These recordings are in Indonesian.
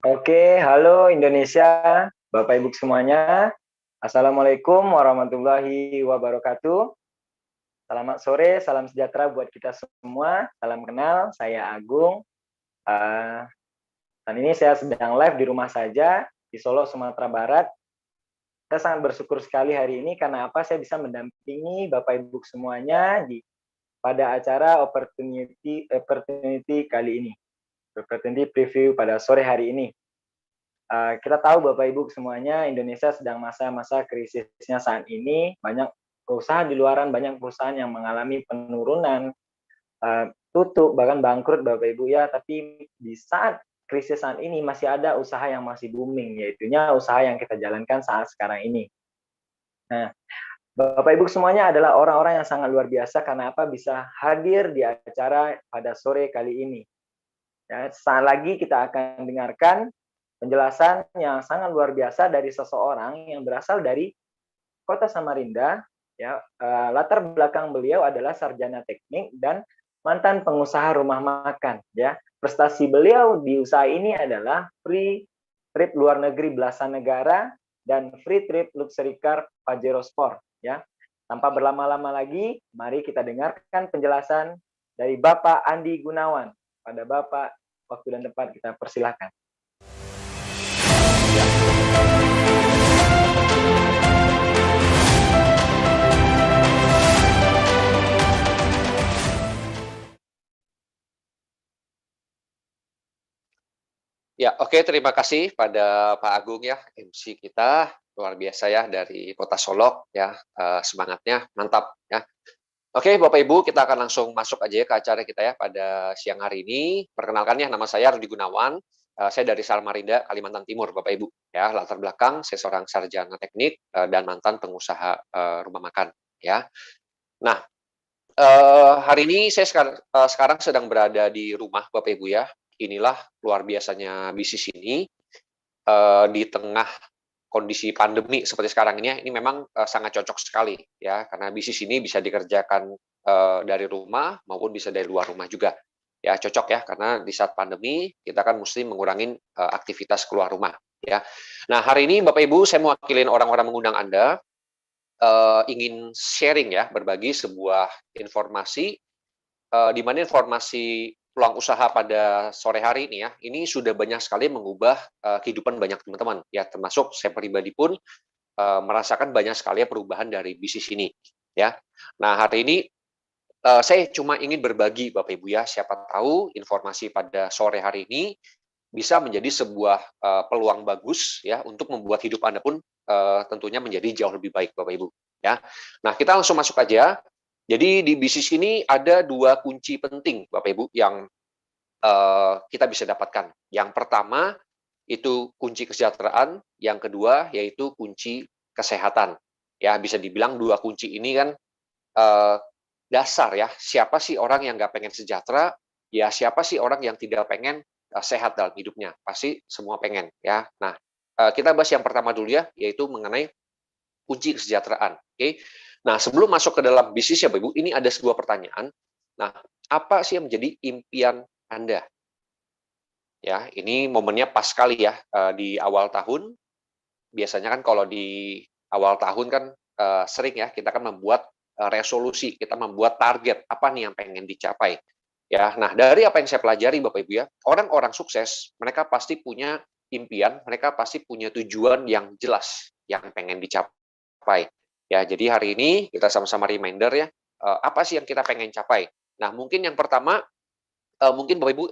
Oke, halo Indonesia, Bapak Ibu semuanya. Assalamualaikum warahmatullahi wabarakatuh. Selamat sore, salam sejahtera buat kita semua. Salam kenal, saya Agung. Uh, dan ini saya sedang live di rumah saja, di Solo, Sumatera Barat. Saya sangat bersyukur sekali hari ini karena apa? Saya bisa mendampingi Bapak Ibu semuanya pada acara opportunity kali ini. Opportunity preview pada sore hari ini. Kita tahu Bapak Ibu semuanya, Indonesia sedang masa-masa krisisnya saat ini. Banyak perusahaan di luaran, banyak perusahaan yang mengalami penurunan, tutup, bahkan bangkrut Bapak Ibu ya. Tapi di saat krisis saat ini masih ada usaha yang masih booming, yaitunya usaha yang kita jalankan saat sekarang ini. Nah, Bapak Ibu semuanya adalah orang-orang yang sangat luar biasa karena apa bisa hadir di acara pada sore kali ini. Ya, saat lagi kita akan dengarkan penjelasan yang sangat luar biasa dari seseorang yang berasal dari kota Samarinda. Ya, latar belakang beliau adalah sarjana teknik dan mantan pengusaha rumah makan. Ya, prestasi beliau di usaha ini adalah free trip luar negeri belasan negara dan free trip luxury car Pajero Sport. Ya, tanpa berlama-lama lagi, mari kita dengarkan penjelasan dari Bapak Andi Gunawan. Pada Bapak, waktu dan tempat kita persilahkan. Ya, oke, terima kasih pada Pak Agung ya, MC kita luar biasa ya dari Kota Solok ya, semangatnya mantap ya. Oke, Bapak Ibu, kita akan langsung masuk aja ya ke acara kita ya pada siang hari ini. Perkenalkan ya, nama saya Rudi Gunawan, saya dari Samarinda, Kalimantan Timur, Bapak Ibu. Ya, latar belakang saya seorang sarjana teknik dan mantan pengusaha rumah makan ya. Nah, hari ini saya sekarang sedang berada di rumah Bapak Ibu ya. Inilah luar biasanya bisnis ini di tengah kondisi pandemi seperti sekarang ini ya. Ini memang sangat cocok sekali ya karena bisnis ini bisa dikerjakan dari rumah maupun bisa dari luar rumah juga. Ya cocok ya karena di saat pandemi kita kan mesti mengurangi aktivitas keluar rumah ya. Nah, hari ini Bapak Ibu saya mewakili orang-orang mengundang Anda ingin sharing ya, berbagi sebuah informasi, di mana informasi peluang usaha pada sore hari ini ya, ini sudah banyak sekali mengubah kehidupan banyak teman-teman ya, termasuk saya pribadi pun merasakan banyak sekali ya perubahan dari bisnis ini ya. Nah, hari ini saya cuma ingin berbagi Bapak Ibu ya, siapa tahu informasi pada sore hari ini bisa menjadi sebuah peluang bagus ya untuk membuat hidup Anda pun tentunya menjadi jauh lebih baik Bapak Ibu ya. Nah, kita langsung masuk aja. Jadi di bisnis ini ada dua kunci penting Bapak Ibu yang kita bisa dapatkan. Yang pertama itu kunci kesejahteraan, yang kedua yaitu kunci kesehatan. Ya, bisa dibilang dua kunci ini kan eh, dasar ya. Siapa sih orang yang nggak pengen sejahtera? Ya, siapa sih orang yang tidak pengen sehat dalam hidupnya? Pasti semua pengen ya. Nah, kita bahas yang pertama dulu ya, yaitu mengenai kunci kesejahteraan. Oke. Nah, sebelum masuk ke dalam bisnis ya, Bapak Ibu, ini ada sebuah pertanyaan. Nah, apa sih yang menjadi impian Anda? Ya, ini momennya pas sekali ya di awal tahun. Biasanya kan kalau di awal tahun kan sering ya kita kan membuat resolusi, kita membuat target apa nih yang pengen dicapai. Ya, nah dari apa yang saya pelajari Bapak Ibu ya, orang-orang sukses mereka pasti punya impian, mereka pasti punya tujuan yang jelas yang pengen dicapai. Ya, jadi hari ini kita sama-sama reminder ya, apa sih yang kita pengen capai. Nah, mungkin yang pertama mungkin Bapak Ibu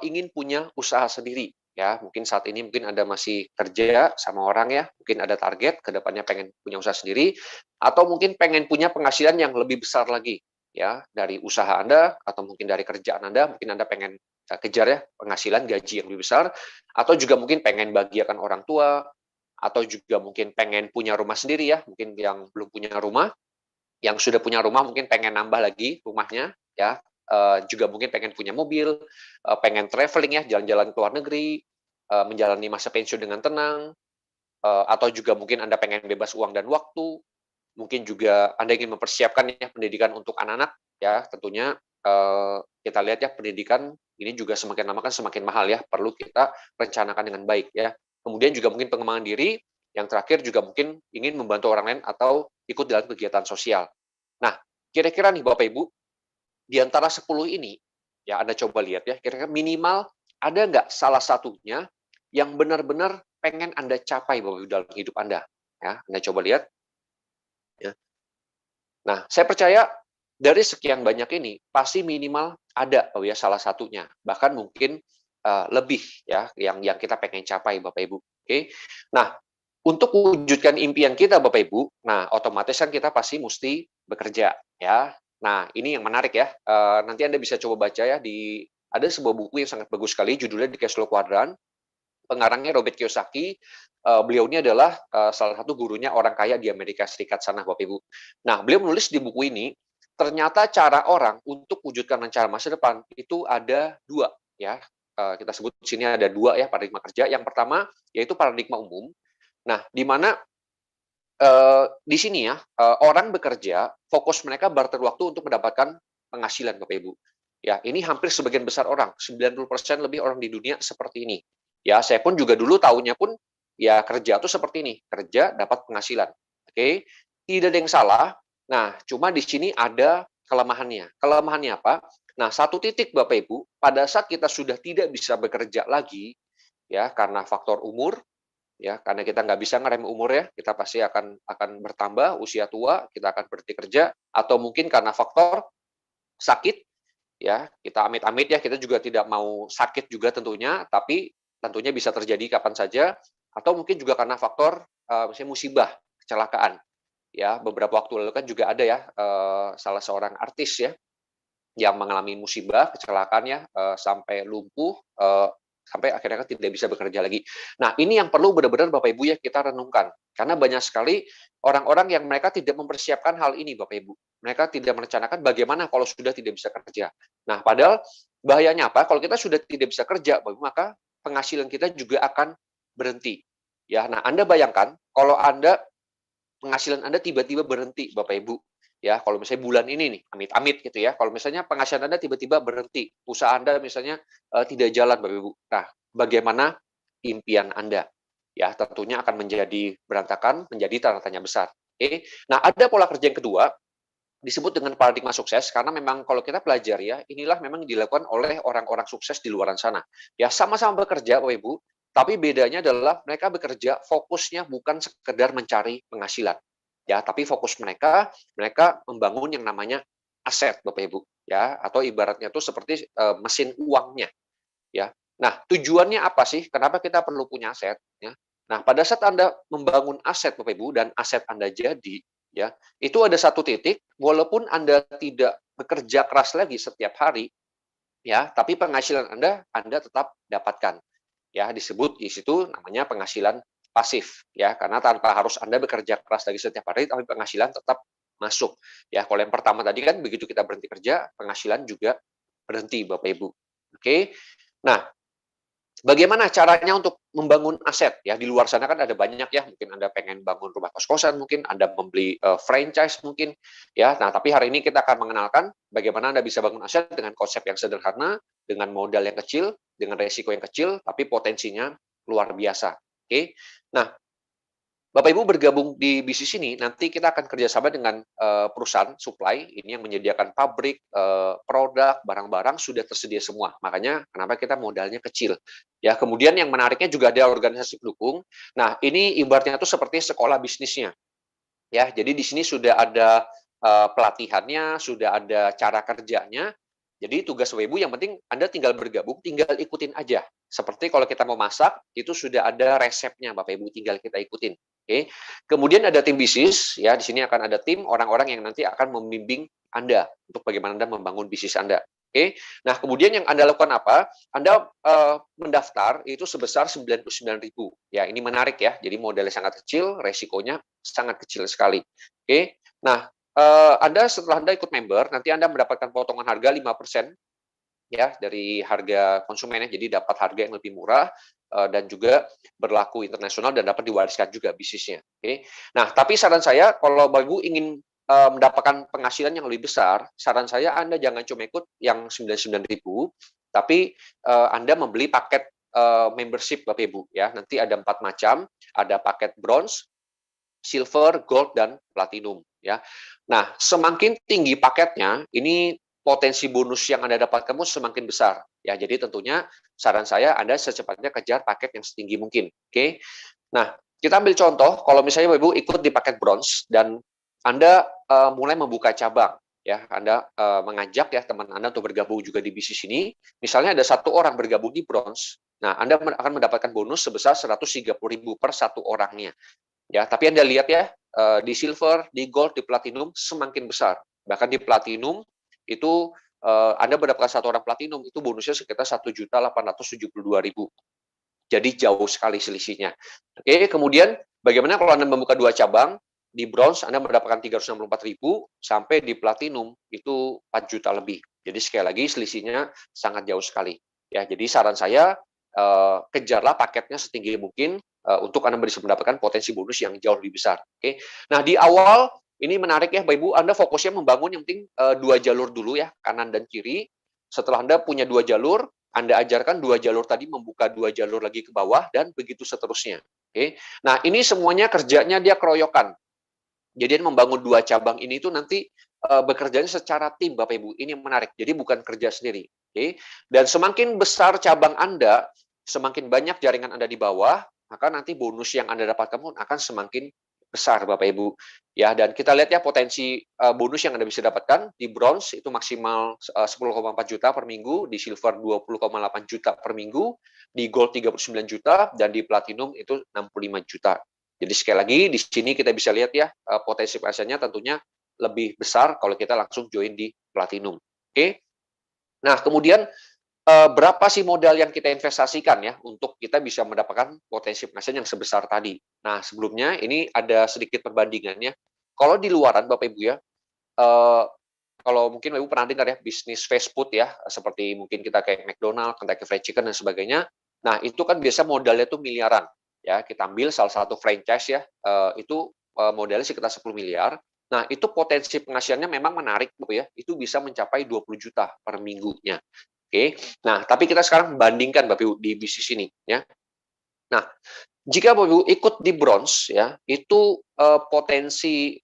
ingin punya usaha sendiri ya, mungkin saat ini mungkin Anda masih kerja sama orang ya, mungkin ada target ke depannya pengen punya usaha sendiri atau mungkin pengen punya penghasilan yang lebih besar lagi ya dari usaha Anda atau mungkin dari kerjaan Anda, mungkin Anda pengen kejar ya penghasilan gaji yang lebih besar atau juga mungkin pengen bahagiakan orang tua atau juga mungkin pengen punya rumah sendiri ya, mungkin yang belum punya rumah, yang sudah punya rumah mungkin pengen nambah lagi rumahnya ya, juga mungkin pengen punya mobil, pengen traveling ya, jalan-jalan ke luar negeri, menjalani masa pensiun dengan tenang, atau juga mungkin Anda pengen bebas uang dan waktu, mungkin juga Anda ingin mempersiapkan ya pendidikan untuk anak-anak ya, tentunya kita lihat ya pendidikan Ini juga semakin lama kan semakin mahal ya, perlu kita rencanakan dengan baik ya. Kemudian juga mungkin pengembangan diri, yang terakhir juga mungkin ingin membantu orang lain atau ikut dalam kegiatan sosial. Nah, kira-kira nih Bapak Ibu, di antara 10 ini, ya Anda coba lihat ya, kira-kira minimal ada nggak salah satunya yang benar-benar pengen Anda capai Bapak Ibu dalam hidup Anda? Ya, Anda coba lihat. Ya. Nah, saya percaya dari sekian banyak ini pasti minimal ada oh ya salah satunya, bahkan mungkin lebih ya yang kita pengen capai Bapak Ibu. Oke. Nah, untuk mewujudkan impian kita Bapak Ibu, nah otomatis kan kita pasti mesti bekerja ya. Nah, ini yang menarik ya. Nanti Anda bisa coba baca ya ada sebuah buku yang sangat bagus sekali judulnya The Cash Flow Quadrant. Pengarangnya Robert Kiyosaki, beliau ini adalah salah satu gurunya orang kaya di Amerika Serikat sana, Bapak Ibu. Nah, beliau menulis di buku ini, ternyata cara orang untuk wujudkan rencana masa depan itu ada dua, ya. Kita sebut di sini ada dua ya paradigma kerja. Yang pertama yaitu paradigma umum. Nah, di mana di sini ya orang bekerja, fokus mereka barter waktu untuk mendapatkan penghasilan, Bapak Ibu. Ya, ini hampir sebagian besar orang, 90% lebih orang di dunia seperti ini. Ya, saya pun juga dulu tahunya pun ya kerja tuh seperti ini, kerja dapat penghasilan. Oke, tidak ada yang salah. Nah, cuma di sini ada kelemahannya. Kelemahannya apa? Nah, satu titik Bapak Ibu, pada saat kita sudah tidak bisa bekerja lagi, ya karena faktor umur, ya karena kita nggak bisa ngerem umur ya, kita pasti akan bertambah usia tua, kita akan berhenti kerja, atau mungkin karena faktor sakit, ya kita amit-amit ya, kita juga tidak mau sakit juga tentunya, tapi tentunya bisa terjadi kapan saja, atau mungkin juga karena faktor misalnya musibah, kecelakaan. Ya, beberapa waktu lalu kan juga ada ya salah seorang artis ya yang mengalami musibah, kecelakaan ya, sampai lumpuh, sampai akhirnya kan tidak bisa bekerja lagi. Nah, ini yang perlu benar-benar Bapak Ibu ya kita renungkan. Karena banyak sekali orang-orang yang mereka tidak mempersiapkan hal ini Bapak Ibu. Mereka tidak merencanakan bagaimana kalau sudah tidak bisa kerja. Nah, padahal bahayanya apa? Kalau kita sudah tidak bisa kerja, Bapak Ibu, maka penghasilan kita juga akan berhenti. Ya, nah Anda bayangkan kalau penghasilan Anda tiba-tiba berhenti, Bapak Ibu. Ya, kalau misalnya bulan ini nih, amit-amit gitu ya. Kalau misalnya penghasilan Anda tiba-tiba berhenti, usaha Anda misalnya tidak jalan, Bapak Ibu. Nah, bagaimana impian Anda? Ya, tentunya akan menjadi berantakan, menjadi tanda tanya besar. Oke. Nah, ada pola kerja yang kedua disebut dengan paradigma sukses karena memang kalau kita pelajari ya, inilah memang dilakukan oleh orang-orang sukses di luar sana. Ya, sama-sama bekerja, Bapak Ibu, tapi bedanya adalah mereka bekerja fokusnya bukan sekedar mencari penghasilan. Ya, tapi fokus mereka membangun yang namanya aset, Bapak Ibu, ya, atau ibaratnya itu seperti mesin uangnya, ya. Nah, tujuannya apa sih? Kenapa kita perlu punya aset, ya? Nah, pada saat Anda membangun aset, Bapak Ibu, dan aset Anda jadi, ya, itu ada satu titik, walaupun Anda tidak bekerja keras lagi setiap hari, ya, tapi penghasilan Anda tetap dapatkan. Ya, disebut di situ namanya penghasilan pasif ya, karena tanpa harus Anda bekerja keras lagi setiap hari tapi penghasilan tetap masuk. Ya, kalau yang pertama tadi kan begitu kita berhenti kerja, penghasilan juga berhenti Bapak Ibu. Oke. Nah, bagaimana caranya untuk membangun aset ya di luar sana kan ada banyak ya, mungkin Anda pengen bangun rumah kos-kosan, mungkin Anda membeli franchise mungkin ya. Nah, tapi hari ini kita akan mengenalkan bagaimana Anda bisa bangun aset dengan konsep yang sederhana, dengan modal yang kecil, dengan resiko yang kecil tapi potensinya luar biasa. Oke. Nah, Bapak Ibu bergabung di bisnis ini, nanti kita akan kerjasama dengan perusahaan supply, ini yang menyediakan pabrik, produk, barang-barang sudah tersedia semua. Makanya kenapa kita modalnya kecil. Ya, kemudian yang menariknya juga ada organisasi pendukung. Nah, ini ibaratnya itu seperti sekolah bisnisnya. Ya, jadi di sini sudah ada pelatihannya, sudah ada cara kerjanya. Jadi tugas Bapak Ibu yang penting Anda tinggal bergabung, tinggal ikutin aja. Seperti kalau kita mau masak, itu sudah ada resepnya Bapak Ibu, tinggal kita ikutin. Oke. Kemudian ada tim bisnis, ya di sini akan ada tim orang-orang yang nanti akan membimbing Anda untuk bagaimana Anda membangun bisnis Anda. Oke. Nah, kemudian yang Anda lakukan apa? Anda mendaftar itu sebesar 99.000. Ya, ini menarik ya. Jadi modalnya sangat kecil, resikonya sangat kecil sekali. Oke. Nah, Anda setelah Anda ikut member, nanti Anda mendapatkan potongan harga 5% ya dari harga konsumennya. Jadi dapat harga yang lebih murah dan juga berlaku internasional dan dapat diwariskan juga bisnisnya. Oke. Nah, tapi saran saya kalau Bapak Ibu ingin mendapatkan penghasilan yang lebih besar, saran saya Anda jangan cuma ikut yang 99.000, tapi Anda membeli paket membership Bapak Ibu ya. Nanti ada 4 macam, ada paket bronze, silver, gold, dan platinum ya. Nah, semakin tinggi paketnya, ini potensi bonus yang Anda dapatkan pun semakin besar ya. Jadi tentunya saran saya Anda secepatnya kejar paket yang setinggi mungkin. Oke. Nah, kita ambil contoh kalau misalnya Bapak Ibu ikut di paket bronze dan Anda mulai membuka cabang ya. Anda mengajak ya teman Anda untuk bergabung juga di bisnis ini. Misalnya ada 1 orang bergabung di bronze. Nah, Anda akan mendapatkan bonus sebesar 130.000 per 1 orangnya. Ya, tapi Anda lihat ya, di silver, di gold, di platinum semakin besar. Bahkan di platinum itu Anda mendapatkan 1 orang platinum itu bonusnya sekitar 1.872.000. Jadi jauh sekali selisihnya. Oke, kemudian bagaimana kalau Anda membuka 2 cabang, di bronze Anda mendapatkan 364.000 sampai di platinum itu 4 juta lebih. Jadi sekali lagi selisihnya sangat jauh sekali. Ya, jadi saran saya kejarlah paketnya setinggi mungkin untuk Anda bisa mendapatkan potensi bonus yang jauh lebih besar. Oke. Nah, di awal ini menarik ya Bapak Ibu, Anda fokusnya membangun yang penting 2 jalur dulu ya, kanan dan kiri. Setelah Anda punya 2 jalur, Anda ajarkan 2 jalur tadi membuka 2 jalur lagi ke bawah dan begitu seterusnya. Oke. Nah, ini semuanya kerjanya dia keroyokan. Jadi membangun 2 cabang ini tuh nanti bekerjanya secara tim Bapak Ibu. Ini yang menarik. Jadi bukan kerja sendiri. Oke. Dan semakin besar cabang Anda, semakin banyak jaringan Anda di bawah, maka nanti bonus yang Anda dapatkan pun akan semakin besar Bapak Ibu. Ya, dan kita lihat ya potensi bonus yang Anda bisa dapatkan di bronze itu maksimal 10,4 juta per minggu, di silver 20,8 juta per minggu, di gold 39 juta dan di platinum itu 65 juta. Jadi sekali lagi di sini kita bisa lihat ya potensi penghasilannya tentunya lebih besar kalau kita langsung join di platinum. Oke. Nah, kemudian berapa sih modal yang kita investasikan ya untuk kita bisa mendapatkan potensi penghasilan yang sebesar tadi. Nah, sebelumnya ini ada sedikit perbandingannya. Kalau di luaran Bapak Ibu ya, kalau mungkin Ibu pernah dengar ya bisnis fast food ya, seperti mungkin kita kayak McDonald, Kentucky Fried Chicken dan sebagainya. Nah, itu kan biasa modalnya tuh miliaran. Ya, kita ambil salah satu franchise ya, itu modalnya sekitar 10 miliar. Nah, itu potensi penghasilannya memang menarik Bu ya. Itu bisa mencapai 20 juta per minggunya. Oke. Nah, tapi kita sekarang bandingkan Bapak Ibu di bisnis ini ya. Nah, jika Bapak Ibu ikut di bronze ya, itu potensi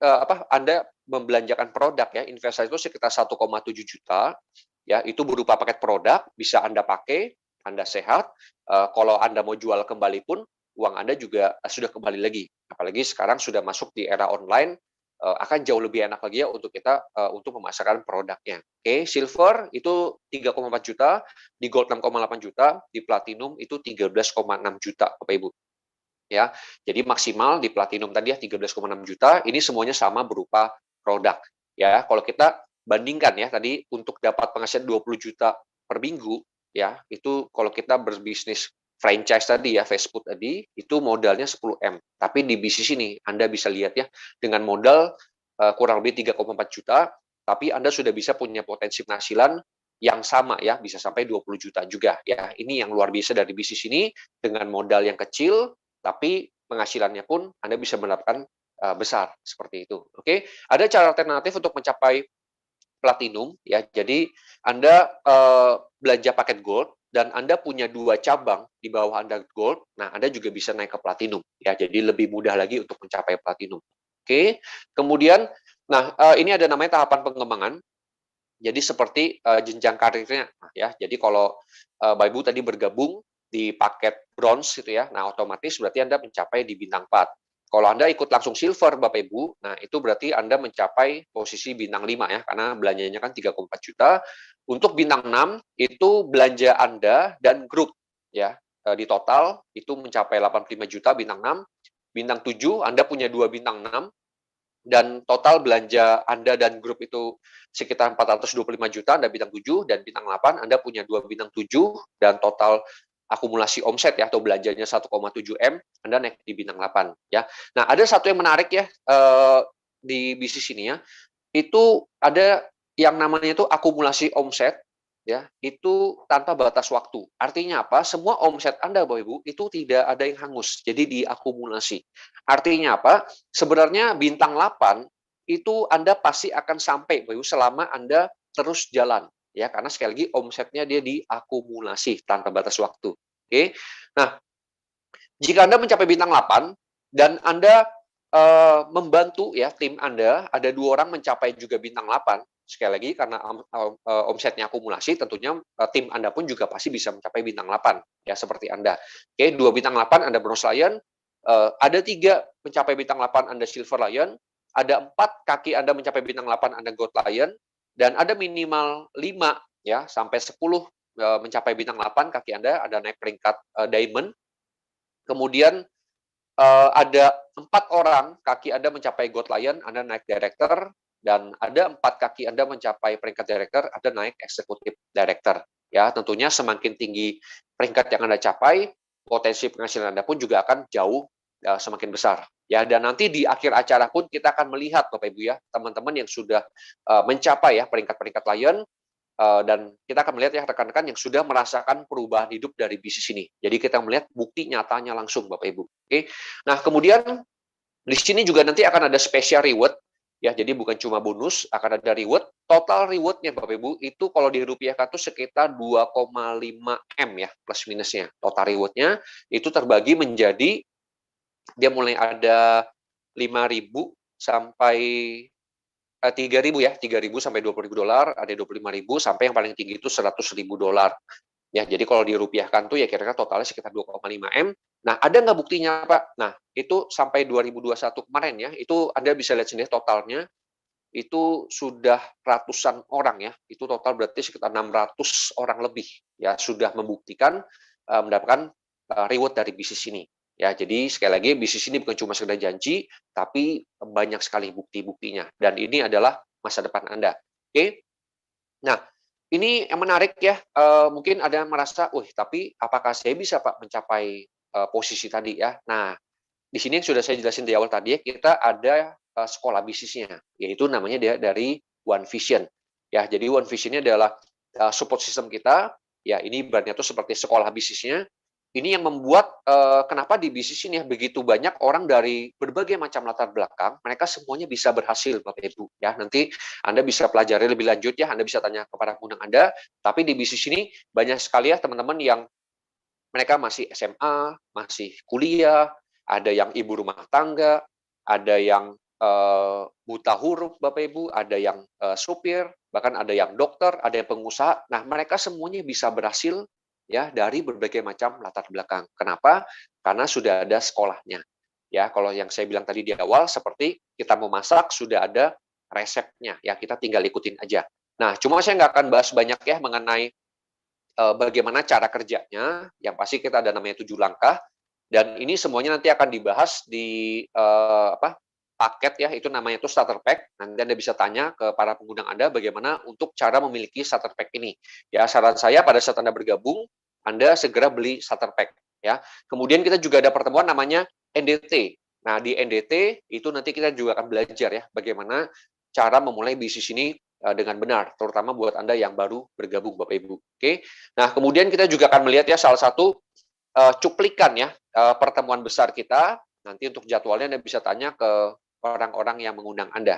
Anda membelanjakan produk ya, investasi itu sekitar 1,7 juta ya, itu berupa paket produk bisa Anda pakai, Anda sehat, kalau Anda mau jual kembali pun uang Anda juga sudah kembali lagi. Apalagi sekarang sudah masuk di era online, akan jauh lebih enak lagi ya untuk kita untuk memasarkan produknya. Oke, silver itu 3,4 juta, di gold 6,8 juta, di platinum itu 13,6 juta Bapak Ibu. Ya, jadi maksimal di platinum tadi ya 13,6 juta, ini semuanya sama berupa produk. Ya, kalau kita bandingkan ya tadi untuk dapat penghasilan 20 juta per minggu ya, itu kalau kita berbisnis franchise tadi ya, fast food tadi, itu modalnya 10M. Tapi di bisnis ini Anda bisa lihat ya, dengan modal kurang lebih 3,4 juta, tapi Anda sudah bisa punya potensi penghasilan yang sama ya, bisa sampai 20 juta juga ya. Ini yang luar biasa dari bisnis ini, dengan modal yang kecil, tapi penghasilannya pun Anda bisa mendapatkan besar seperti itu. Oke, ada cara alternatif untuk mencapai platinum ya. Jadi Anda belanja paket gold dan Anda punya 2 cabang di bawah Anda gold, nah Anda juga bisa naik ke platinum ya. Jadi lebih mudah lagi untuk mencapai platinum. Oke. Kemudian nah ini ada namanya tahapan pengembangan. Jadi seperti jenjang karirnya ya. Jadi kalau Bapak Ibu tadi bergabung di paket bronze gitu ya, nah otomatis berarti Anda mencapai di bintang 4. Kalau Anda ikut langsung silver Bapak Ibu, nah itu berarti Anda mencapai posisi bintang 5 ya, karena belanjanya kan 3,4 juta. Untuk bintang 6 itu belanja Anda dan grup ya, di total itu mencapai 85 juta bintang 6. Bintang 7 Anda punya 2 bintang 6 dan total belanja Anda dan grup itu sekitar 425 juta, Anda bintang 7, dan bintang 8 Anda punya 2 bintang 7 dan total akumulasi omset ya atau belanjanya 1,7 M, Anda naik di bintang 8 ya. Nah, ada satu yang menarik ya di bisnis ini ya. Itu ada yang namanya itu akumulasi omset ya, itu tanpa batas waktu. Artinya apa? Semua omset Anda Bapak Ibu itu tidak ada yang hangus. Jadi diakumulasi. Artinya apa? Sebenarnya bintang 8 itu Anda pasti akan sampai Bapak Ibu selama Anda terus jalan ya, karena sekali lagi omsetnya dia diakumulasi tanpa batas waktu. Oke. Nah, jika Anda mencapai bintang 8 dan Anda membantu ya tim Anda, ada 2 orang mencapai juga bintang 8, sekali lagi karena omsetnya akumulasi, tentunya tim Anda pun juga pasti bisa mencapai bintang 8 ya seperti Anda. Oke, 2 bintang 8 Anda bronze lion, ada 3 mencapai bintang 8 Anda silver lion, ada 4 kaki Anda mencapai bintang 8 Anda gold lion, dan ada minimal 5 ya sampai 10 mencapai bintang 8 kaki Anda ada naik peringkat diamond. Kemudian ada 4 orang kaki Anda mencapai gold lion, Anda naik director, dan ada 4 kaki Anda mencapai peringkat director, Anda naik executive director. Ya, tentunya semakin tinggi peringkat yang Anda capai, potensi penghasilan Anda pun juga akan jauh semakin besar. Ya, dan nanti di akhir acara pun kita akan melihat Bapak Ibu ya, teman-teman yang sudah mencapai ya peringkat-peringkat lion, dan kita akan melihat ya rekan-rekan yang sudah merasakan perubahan hidup dari bisnis ini. Jadi kita melihat bukti nyatanya langsung Bapak Ibu. Oke. Nah, kemudian di sini juga nanti akan ada special reward ya. Jadi bukan cuma bonus, akan ada reward. Total reward-nya Bapak Ibu itu kalau dirupiahkan itu sekitar 2,5 M ya plus minusnya. Total reward-nya itu terbagi menjadi dia mulai ada 5.000 sampai 3.000 ya, 3.000 sampai 20.000 dolar, ada 25.000 sampai yang paling tinggi itu 100.000 dolar. Ya, jadi kalau dirupiahkan tuh ya kira-kira totalnya sekitar 2,5 M. Nah, ada nggak buktinya Pak? Nah, itu sampai 2021 kemarin ya, itu Anda bisa lihat sendiri totalnya, itu sudah ratusan orang ya, itu total berarti sekitar 600 orang lebih ya sudah membuktikan mendapatkan reward dari bisnis ini. Ya, jadi sekali lagi bisnis ini bukan cuma sekedar janji, tapi banyak sekali bukti-buktinya. Dan ini adalah masa depan Anda. Oke? Nah, ini yang menarik ya. Mungkin ada yang merasa, tapi apakah saya bisa Pak mencapai posisi tadi ya? Nah, di sini yang sudah saya jelasin di awal tadi ya, kita ada sekolah bisnisnya, yaitu namanya dia dari One Vision. Ya, jadi One Vision ini adalah support system kita. Ya, ini ibaratnya itu seperti sekolah bisnisnya. Ini yang membuat kenapa di bisnis ini ya begitu banyak orang dari berbagai macam latar belakang, mereka semuanya bisa berhasil Bapak Ibu. Ya, nanti Anda bisa pelajari lebih lanjut ya, Anda bisa tanya kepada pengundang Anda, tapi di bisnis ini banyak sekali ya teman-teman yang mereka masih SMA, masih kuliah, ada yang ibu rumah tangga, ada yang buta huruf Bapak Ibu, ada yang supir, bahkan ada yang dokter, ada yang pengusaha. Nah, mereka semuanya bisa berhasil ya dari berbagai macam latar belakang. Kenapa? Karena sudah ada sekolahnya. Ya, kalau yang saya bilang tadi di awal seperti kita mau masak sudah ada resepnya. Ya, kita tinggal ikutin aja. Nah, cuma saya nggak akan bahas banyak ya mengenai bagaimana cara kerjanya. Yang pasti kita ada namanya 7 langkah dan ini semuanya nanti akan dibahas di paket ya, itu namanya itu starter pack. Nanti Anda bisa tanya ke para pengundang Anda bagaimana untuk cara memiliki starter pack ini. Ya, saran saya pada saat Anda bergabung, Anda segera beli starter pack ya. Kemudian kita juga ada pertemuan namanya NDT. Nah, di NDT itu nanti kita juga akan belajar ya bagaimana cara memulai bisnis ini dengan benar, terutama buat Anda yang baru bergabung Bapak Ibu. Oke. Nah, kemudian kita juga akan melihat ya salah satu cuplikan ya pertemuan besar kita. Nanti untuk jadwalnya Anda bisa tanya ke orang-orang yang mengundang Anda.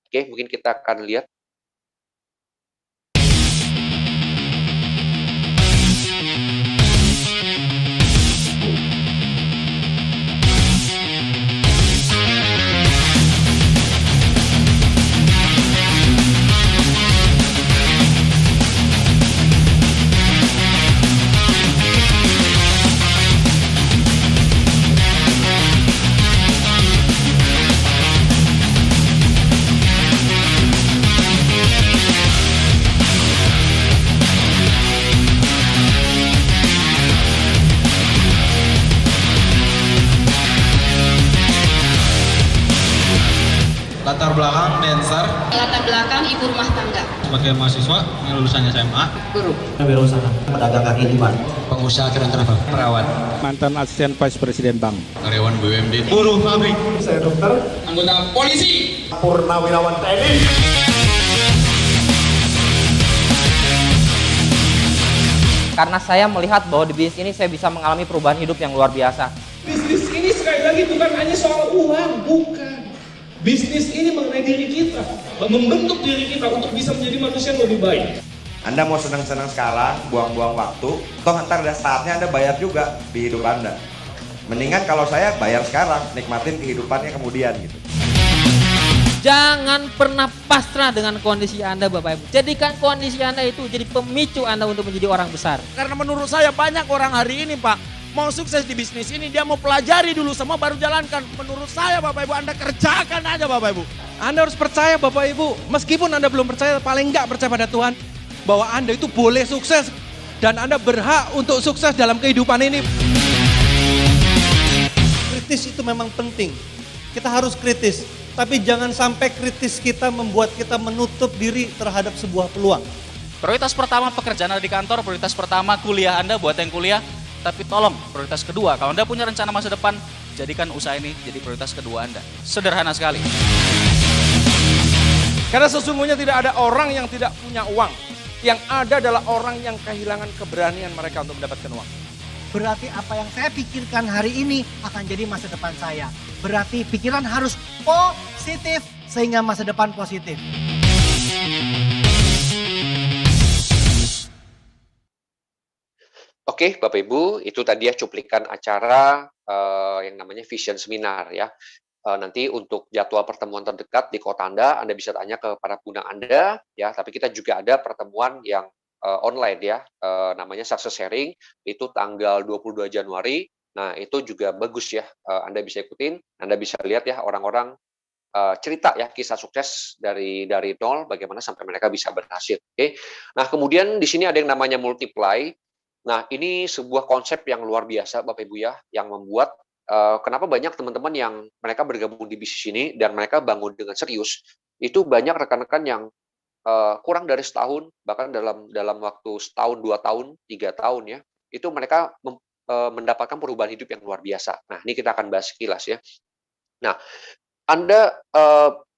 Oke, mungkin kita akan lihat. Latar belakang dancer. Latar belakang ibu rumah tangga. Sebagai mahasiswa yang lulusannya SMA. Guru. Berusaha pedagang kaki lima. Pengusaha keren travel. Perawat. Mantan asisten vice presiden bank. Karyawan BUMD. Buruh pabrik. Saya dokter. Anggota polisi. Purnawirawan TNI. Karena saya melihat bahwa di bisnis ini saya bisa mengalami perubahan hidup yang luar biasa. Bisnis ini sekali lagi bukan hanya soal uang, bukan. Bisnis ini mengenai diri kita, membentuk diri kita untuk bisa menjadi manusia yang lebih baik. Anda mau senang-senang sekarang, buang-buang waktu, toh ntar ada saatnya Anda bayar juga di hidup Anda. Mendingan kalau saya bayar sekarang, nikmatin kehidupannya kemudian gitu. Jangan pernah pasrah dengan kondisi Anda, Bapak Ibu. Jadikan kondisi Anda itu jadi pemicu Anda untuk menjadi orang besar. Karena menurut saya banyak orang hari ini, Pak, mau sukses di bisnis ini, dia mau pelajari dulu semua baru jalankan. Menurut saya, Bapak Ibu, Anda kerjakan aja, Bapak Ibu. Anda harus percaya, Bapak Ibu. Meskipun Anda belum percaya, paling enggak percaya pada Tuhan, bahwa Anda itu boleh sukses dan Anda berhak untuk sukses dalam kehidupan ini. Kritis itu memang penting. Kita harus kritis. Tapi jangan sampai kritis kita membuat kita menutup diri terhadap sebuah peluang. Prioritas pertama pekerjaan Anda di kantor, prioritas pertama kuliah Anda buat yang kuliah. Tapi tolong, prioritas kedua, kalau Anda punya rencana masa depan, jadikan usaha ini jadi prioritas kedua Anda. Sederhana sekali. Karena sesungguhnya tidak ada orang yang tidak punya uang. Yang ada adalah orang yang kehilangan keberanian mereka untuk mendapatkan uang. Berarti apa yang saya pikirkan hari ini akan jadi masa depan saya. Berarti pikiran harus positif sehingga masa depan positif. Oke, Bapak Ibu, itu tadi ya cuplikan acara yang namanya Vision Seminar ya. Nanti untuk jadwal pertemuan terdekat di kota Anda bisa tanya ke para pengguna Anda ya. Tapi kita juga ada pertemuan yang online ya, namanya Success Sharing, itu tanggal 22 Januari. Nah, itu juga bagus ya, Anda bisa ikutin, Anda bisa lihat ya orang-orang cerita ya kisah sukses dari nol, bagaimana sampai mereka bisa berhasil. Oke. Nah, kemudian di sini ada yang namanya multiply. Nah, ini sebuah konsep yang luar biasa, Bapak Ibu ya, yang membuat kenapa banyak teman-teman yang mereka bergabung di bisnis ini dan mereka bangun dengan serius, itu banyak rekan-rekan yang kurang dari setahun, bahkan dalam waktu setahun, 2 tahun, 3 tahun ya, itu mereka mendapatkan perubahan hidup yang luar biasa. Nah, ini kita akan bahas sekilas ya. Nah, Anda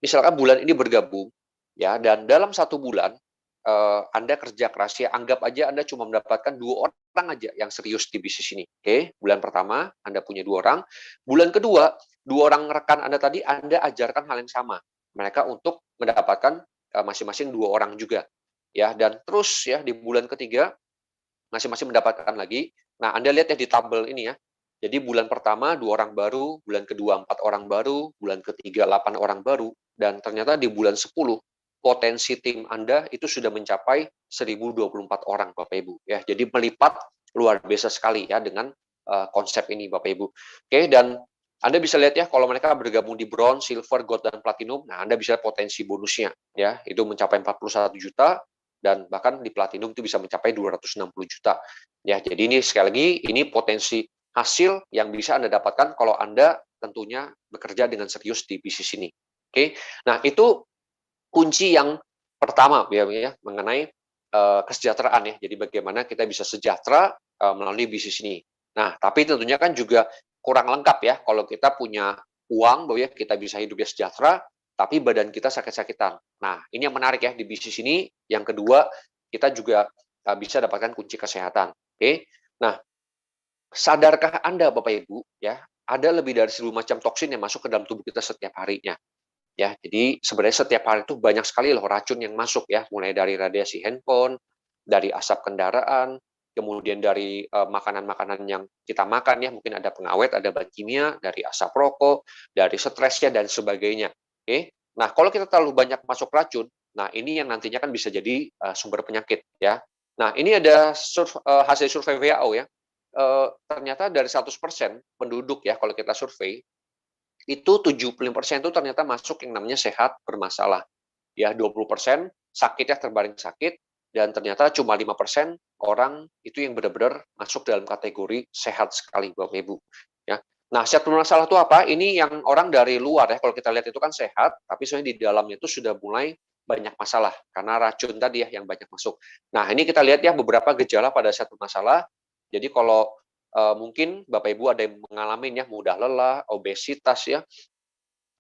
misalkan bulan ini bergabung ya, dan dalam 1 bulan Anda kerja keras ya, anggap aja Anda cuma mendapatkan 2 orang aja yang serius di bisnis ini. Oke, bulan pertama Anda punya 2 orang, bulan kedua 2 orang rekan Anda tadi Anda ajarkan hal yang sama. Mereka untuk mendapatkan masing-masing 2 orang juga ya, dan terus ya di bulan ketiga masing-masing mendapatkan lagi. Nah, Anda lihat ya di tabel ini ya. Jadi bulan pertama 2 orang baru, bulan kedua 4 orang baru, bulan ketiga 8 orang baru, dan ternyata di bulan 10 potensi tim Anda itu sudah mencapai 1024 orang, Bapak Ibu ya. Jadi melipat luar biasa sekali ya dengan konsep ini, Bapak Ibu. Oke, dan Anda bisa lihat ya kalau mereka bergabung di bronze, silver, gold, dan platinum. Nah, Anda bisa lihat potensi bonusnya ya, itu mencapai 41 juta dan bahkan di platinum itu bisa mencapai 260 juta. Ya, jadi ini sekali lagi ini potensi hasil yang bisa Anda dapatkan kalau Anda tentunya bekerja dengan serius di bisnis ini. Oke. Nah, itu kunci yang pertama ya mengenai kesejahteraan ya. Jadi bagaimana kita bisa sejahtera melalui bisnis ini. Nah, tapi tentunya kan juga kurang lengkap ya kalau kita punya uang bahwa ya kita bisa hidupnya sejahtera tapi badan kita sakit-sakitan. Nah, ini yang menarik ya di bisnis ini. Yang kedua, kita juga bisa dapatkan kunci kesehatan. Oke. Nah, sadarkah Anda Bapak Ibu ya, ada lebih dari 1000 macam toksin yang masuk ke dalam tubuh kita setiap harinya. Ya, jadi sebenarnya setiap hari itu banyak sekali loh racun yang masuk ya, mulai dari radiasi handphone, dari asap kendaraan, kemudian dari makanan-makanan yang kita makan ya, mungkin ada pengawet, ada bahan kimia, dari asap rokok, dari stresnya dan sebagainya. Oke. Nah, kalau kita terlalu banyak masuk racun, nah ini yang nantinya kan bisa jadi sumber penyakit ya. Nah, ini ada hasil survei WHO ya. Ternyata dari 100% penduduk ya kalau kita survei itu 75% itu ternyata masuk yang namanya sehat bermasalah. Ya, 20% sakit ya, terbaring sakit, dan ternyata cuma 5% orang itu yang benar-benar masuk dalam kategori sehat sekali, Bapak Ibu. Ya. Nah, sehat bermasalah itu apa? Ini yang orang dari luar ya, kalau kita lihat itu kan sehat, tapi sebenarnya di dalamnya itu sudah mulai banyak masalah karena racun tadi ya yang banyak masuk. Nah, ini kita lihat ya beberapa gejala pada sehat bermasalah. Jadi kalau mungkin Bapak Ibu ada yang mengalami ya mudah lelah, obesitas ya,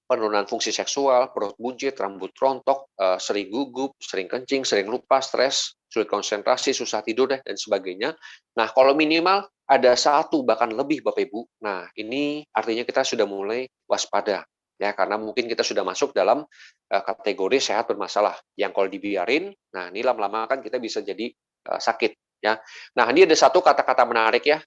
penurunan fungsi seksual, perut buncit, rambut rontok, sering gugup, sering kencing, sering lupa, stres, sulit konsentrasi, susah tidur dan sebagainya. Nah, kalau minimal ada 1 bahkan lebih Bapak Ibu. Nah, ini artinya kita sudah mulai waspada. ya karena mungkin kita sudah masuk dalam kategori sehat bermasalah yang kalau dibiarin, nah ini lama-lama kan kita bisa jadi sakit ya. Nah, ini ada satu kata-kata menarik ya,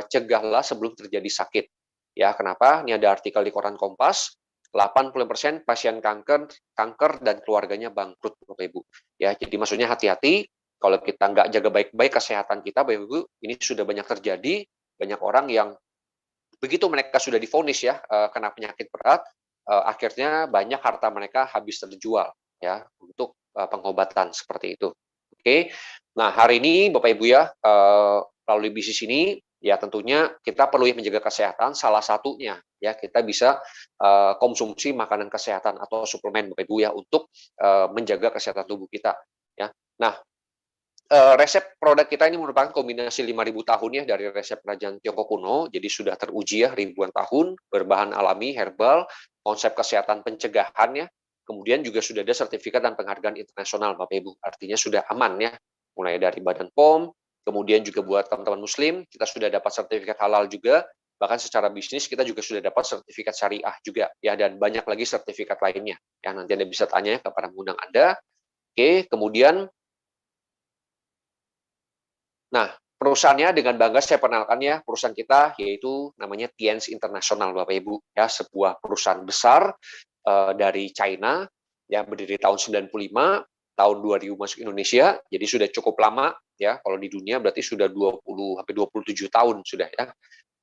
cegahlah sebelum terjadi sakit. Ya, kenapa? Ini ada artikel di koran Kompas, 80% pasien kanker dan keluarganya bangkrut, Bapak Ibu. Ya, jadi maksudnya hati-hati kalau kita nggak jaga baik-baik kesehatan kita, Bapak Ibu, ini sudah banyak terjadi, banyak orang yang begitu mereka sudah divonis ya kena penyakit berat, akhirnya banyak harta mereka habis terjual ya untuk pengobatan seperti itu. Oke. Nah, hari ini Bapak Ibu ya, melalui bisnis ini ya tentunya kita perlu menjaga kesehatan, salah satunya ya kita bisa konsumsi makanan kesehatan atau suplemen Bapak Ibu ya untuk menjaga kesehatan tubuh kita ya. Nah, resep produk kita ini merupakan kombinasi 5.000 tahun ya dari resep kerajaan Tiongkok kuno, jadi sudah teruji ya ribuan tahun, berbahan alami, herbal, konsep kesehatan pencegahan ya, kemudian juga sudah ada sertifikat dan penghargaan internasional Bapak Ibu, artinya sudah aman ya, mulai dari Badan POM, kemudian juga buat teman-teman muslim, kita sudah dapat sertifikat halal juga, bahkan secara bisnis kita juga sudah dapat sertifikat syariah juga ya, dan banyak lagi sertifikat lainnya ya, nanti Anda bisa tanya kepada pengundang Anda. Oke, kemudian nah, perusahaannya dengan bangga saya perkenalkan ya, perusahaan kita yaitu namanya Tienz International Bapak Ibu, ya sebuah perusahaan besar dari China, ya berdiri tahun 95, tahun 2000 masuk Indonesia, jadi sudah cukup lama ya, kalau di dunia berarti sudah 20 sampai 27 tahun sudah ya.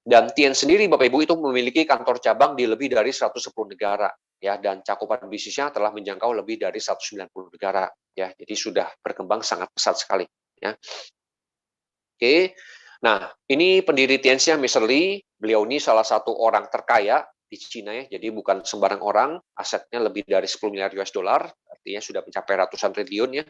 Dan Tienz sendiri Bapak Ibu itu memiliki kantor cabang di lebih dari 110 negara ya, dan cakupan bisnisnya telah menjangkau lebih dari 190 negara ya, jadi sudah berkembang sangat pesat sekali ya. Oke, nah ini pendiri Tienz-nya Mr. Lee, beliau ini salah satu orang terkaya di Cina ya, jadi bukan sembarang orang, asetnya lebih dari 10 miliar US dollar, artinya sudah mencapai ratusan triliun ya.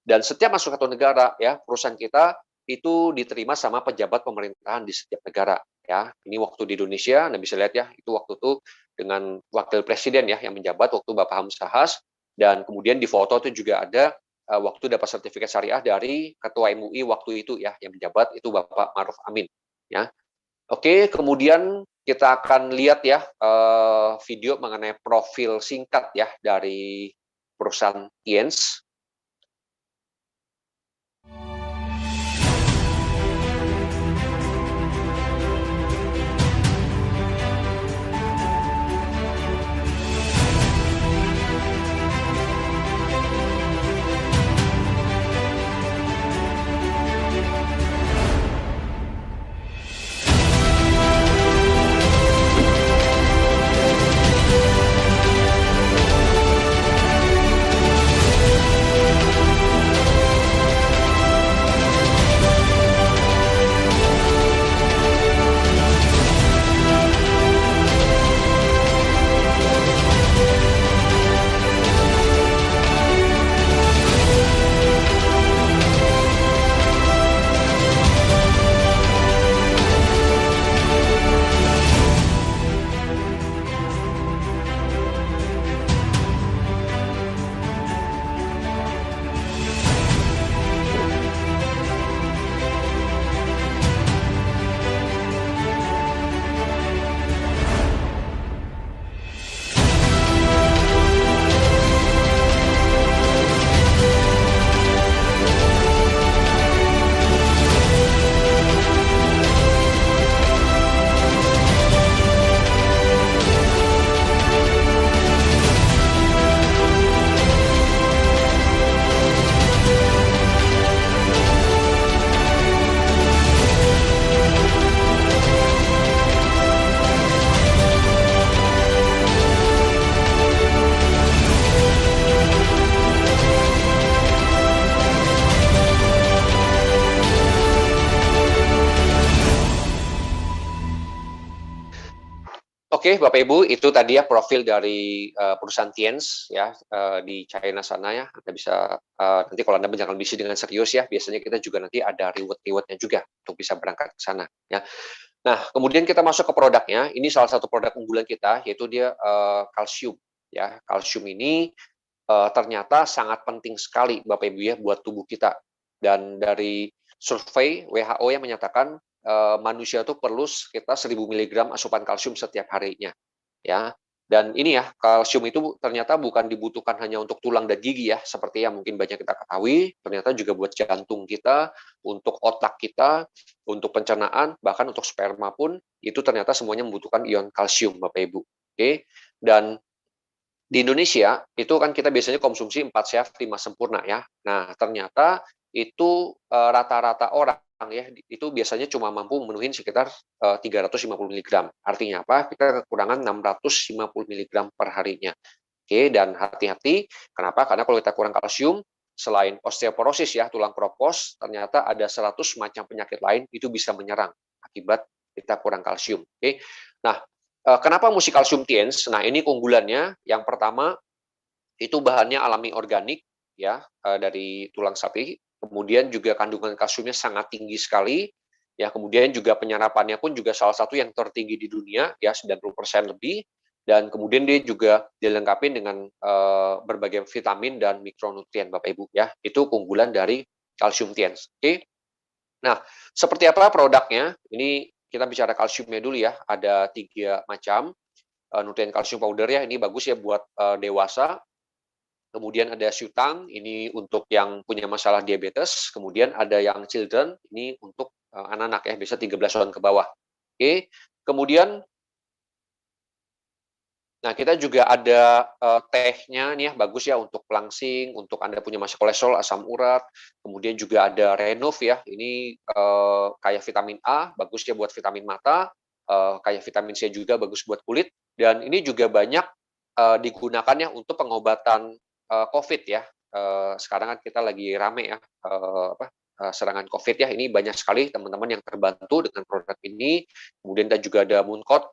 Dan setiap masuk satu negara ya, perusahaan kita itu diterima sama pejabat pemerintahan di setiap negara ya. Ini waktu di Indonesia, Anda bisa lihat ya, itu waktu itu dengan wakil presiden ya yang menjabat waktu Bapak Hamzahas, dan kemudian di foto itu juga ada waktu dapat sertifikat syariah dari Ketua MUI waktu itu ya, yang menjabat itu Bapak Ma'ruf Amin ya. Oke, kemudian kita akan lihat ya video mengenai profil singkat ya dari perusahaan Tienz. Oke, Bapak Ibu, itu tadi ya profil dari perusahaan Tienz ya di China sana ya. Anda bisa nanti kalau Anda menjalankan bisnis dengan serius ya, biasanya kita juga nanti ada reward-rewardnya juga untuk bisa berangkat ke sana ya. Nah, kemudian kita masuk ke produknya. Ini salah satu produk unggulan kita, yaitu dia kalsium ya. Kalsium ini ternyata sangat penting sekali Bapak Ibu ya buat tubuh kita. Dan dari survei WHO yang menyatakan manusia itu perlu sekitar 1.000 mg asupan kalsium setiap harinya, ya. Dan ini ya, kalsium itu ternyata bukan dibutuhkan hanya untuk tulang dan gigi ya, seperti yang mungkin banyak kita ketahui, ternyata juga buat jantung kita, untuk otak kita, untuk pencernaan, bahkan untuk sperma pun, itu ternyata semuanya membutuhkan ion kalsium, Bapak Ibu. Oke, dan di Indonesia, itu kan kita biasanya konsumsi 4 sehat 5 sempurna ya. Nah, ternyata itu rata-rata orang ya, itu biasanya cuma mampu memenuhi sekitar 350 mg. Artinya apa? Kita kekurangan 650 mg per harinya. Oke, dan hati-hati. Kenapa? Karena kalau kita kurang kalsium, selain osteoporosis ya, tulang kropos, ternyata ada 100 macam penyakit lain itu bisa menyerang akibat kita kurang kalsium. Oke. Nah, kenapa mesti kalsium tiens? Nah, ini keunggulannya. Yang pertama, itu bahannya alami organik ya, dari tulang sapi. Kemudian juga kandungan kalsiumnya sangat tinggi sekali. Ya, kemudian juga penyerapannya pun juga salah satu yang tertinggi di dunia ya, 90% lebih. Dan kemudian dia juga dilengkapi dengan berbagai vitamin dan mikronutrien Bapak Ibu ya. Itu keunggulan dari kalsium tiens. Oke. Nah, seperti apa produknya? Ini kita bicara kalsiumnya dulu ya. Ada 3 macam nutrien kalsium powder ya. Ini bagus ya buat dewasa. Kemudian ada Syutang, ini untuk yang punya masalah diabetes. Kemudian ada yang children, ini untuk anak-anak ya, bisa 13 tahun ke bawah. Oke. Kemudian, nah kita juga ada tehnya nih ya, bagus ya untuk pelangsing, untuk Anda punya masalah kolesterol, asam urat. Kemudian juga ada Renov ya, ini kayak vitamin A, bagus ya buat vitamin mata. Kayak vitamin C juga bagus buat kulit. Dan ini juga banyak digunakannya untuk pengobatan COVID ya. Sekarang kan kita lagi rame ya, serangan COVID ya. Ini banyak sekali teman-teman yang terbantu dengan produk ini. Kemudian kita juga ada Mooncott.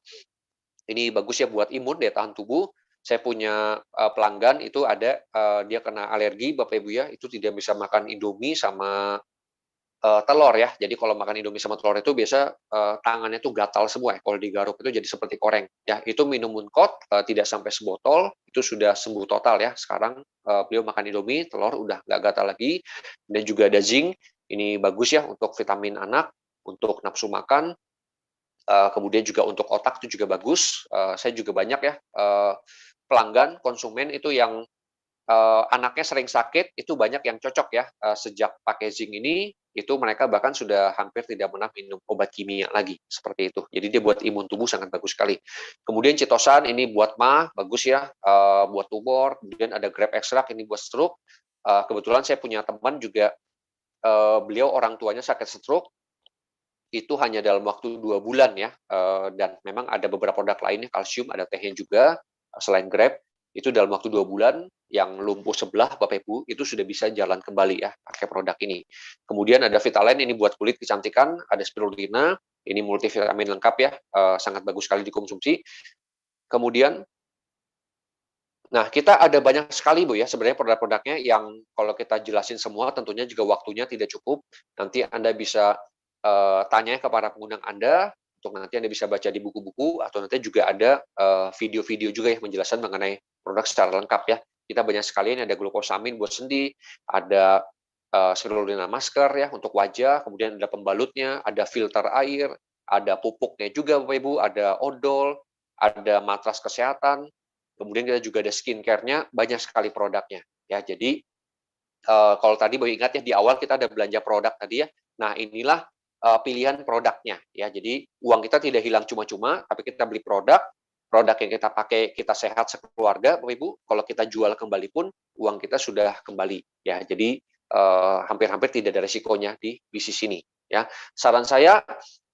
Ini bagus ya buat imun, daya tahan tubuh. Saya punya pelanggan itu ada, dia kena alergi Bapak Ibu ya, itu tidak bisa makan Indomie sama telur ya. Jadi kalau makan Indomie sama telur itu biasa tangannya tuh gatal semua ya. Kalau digaruk itu jadi seperti koreng. Ya, itu minum Mooncott tidak sampai sebotol, itu sudah sembuh total ya. Sekarang beliau makan Indomie, telur udah nggak gatal lagi. Dan juga ada zinc, ini bagus ya untuk vitamin anak, untuk nafsu makan. Kemudian juga untuk otak itu juga bagus. Saya juga banyak ya pelanggan, konsumen itu yang anaknya sering sakit, itu banyak yang cocok ya. Sejak pakai zinc ini, itu mereka bahkan sudah hampir tidak pernah minum obat kimia lagi, seperti itu. Jadi dia buat imun tubuh sangat bagus sekali. Kemudian Citosan ini buat MA, bagus ya, buat tumor. Kemudian ada grape extract, ini buat stroke. Kebetulan saya punya teman juga, beliau orang tuanya sakit stroke, itu hanya dalam waktu 2 bulan ya, dan memang ada beberapa produk lainnya, kalsium, ada tehnya juga, selain grape, itu dalam waktu 2 bulan, yang lumpuh sebelah Bapak Ibu, itu sudah bisa jalan kembali ya, pakai produk ini. Kemudian ada Vitaline, ini buat kulit kecantikan, ada Spirulina, ini multivitamin lengkap ya, sangat bagus sekali dikonsumsi. Kemudian, nah kita ada banyak sekali Bu ya, sebenarnya produk-produknya yang kalau kita jelasin semua, tentunya juga waktunya tidak cukup, nanti Anda bisa tanya kepada pengguna Anda, untuk nanti Anda bisa baca di buku-buku, atau nanti juga ada video-video juga yang menjelaskan mengenai produk secara lengkap ya. Kita banyak sekali, ini ada glukosamin buat sendi, ada spirulina masker ya untuk wajah, kemudian ada pembalutnya, ada filter air, ada pupuknya juga Bapak Ibu, ada odol, ada matras kesehatan, kemudian kita juga ada skincare-nya, banyak sekali produknya ya. Jadi kalau tadi Bapak ingat ya, di awal kita ada belanja produk tadi ya. Nah, inilah pilihan produknya ya. Jadi uang kita tidak hilang cuma-cuma, tapi kita beli produk yang kita pakai, kita sehat sekeluarga Bapak Ibu. Kalau kita jual kembali pun uang kita sudah kembali ya. Jadi hampir-hampir tidak ada resikonya di bisnis ini ya. Saran saya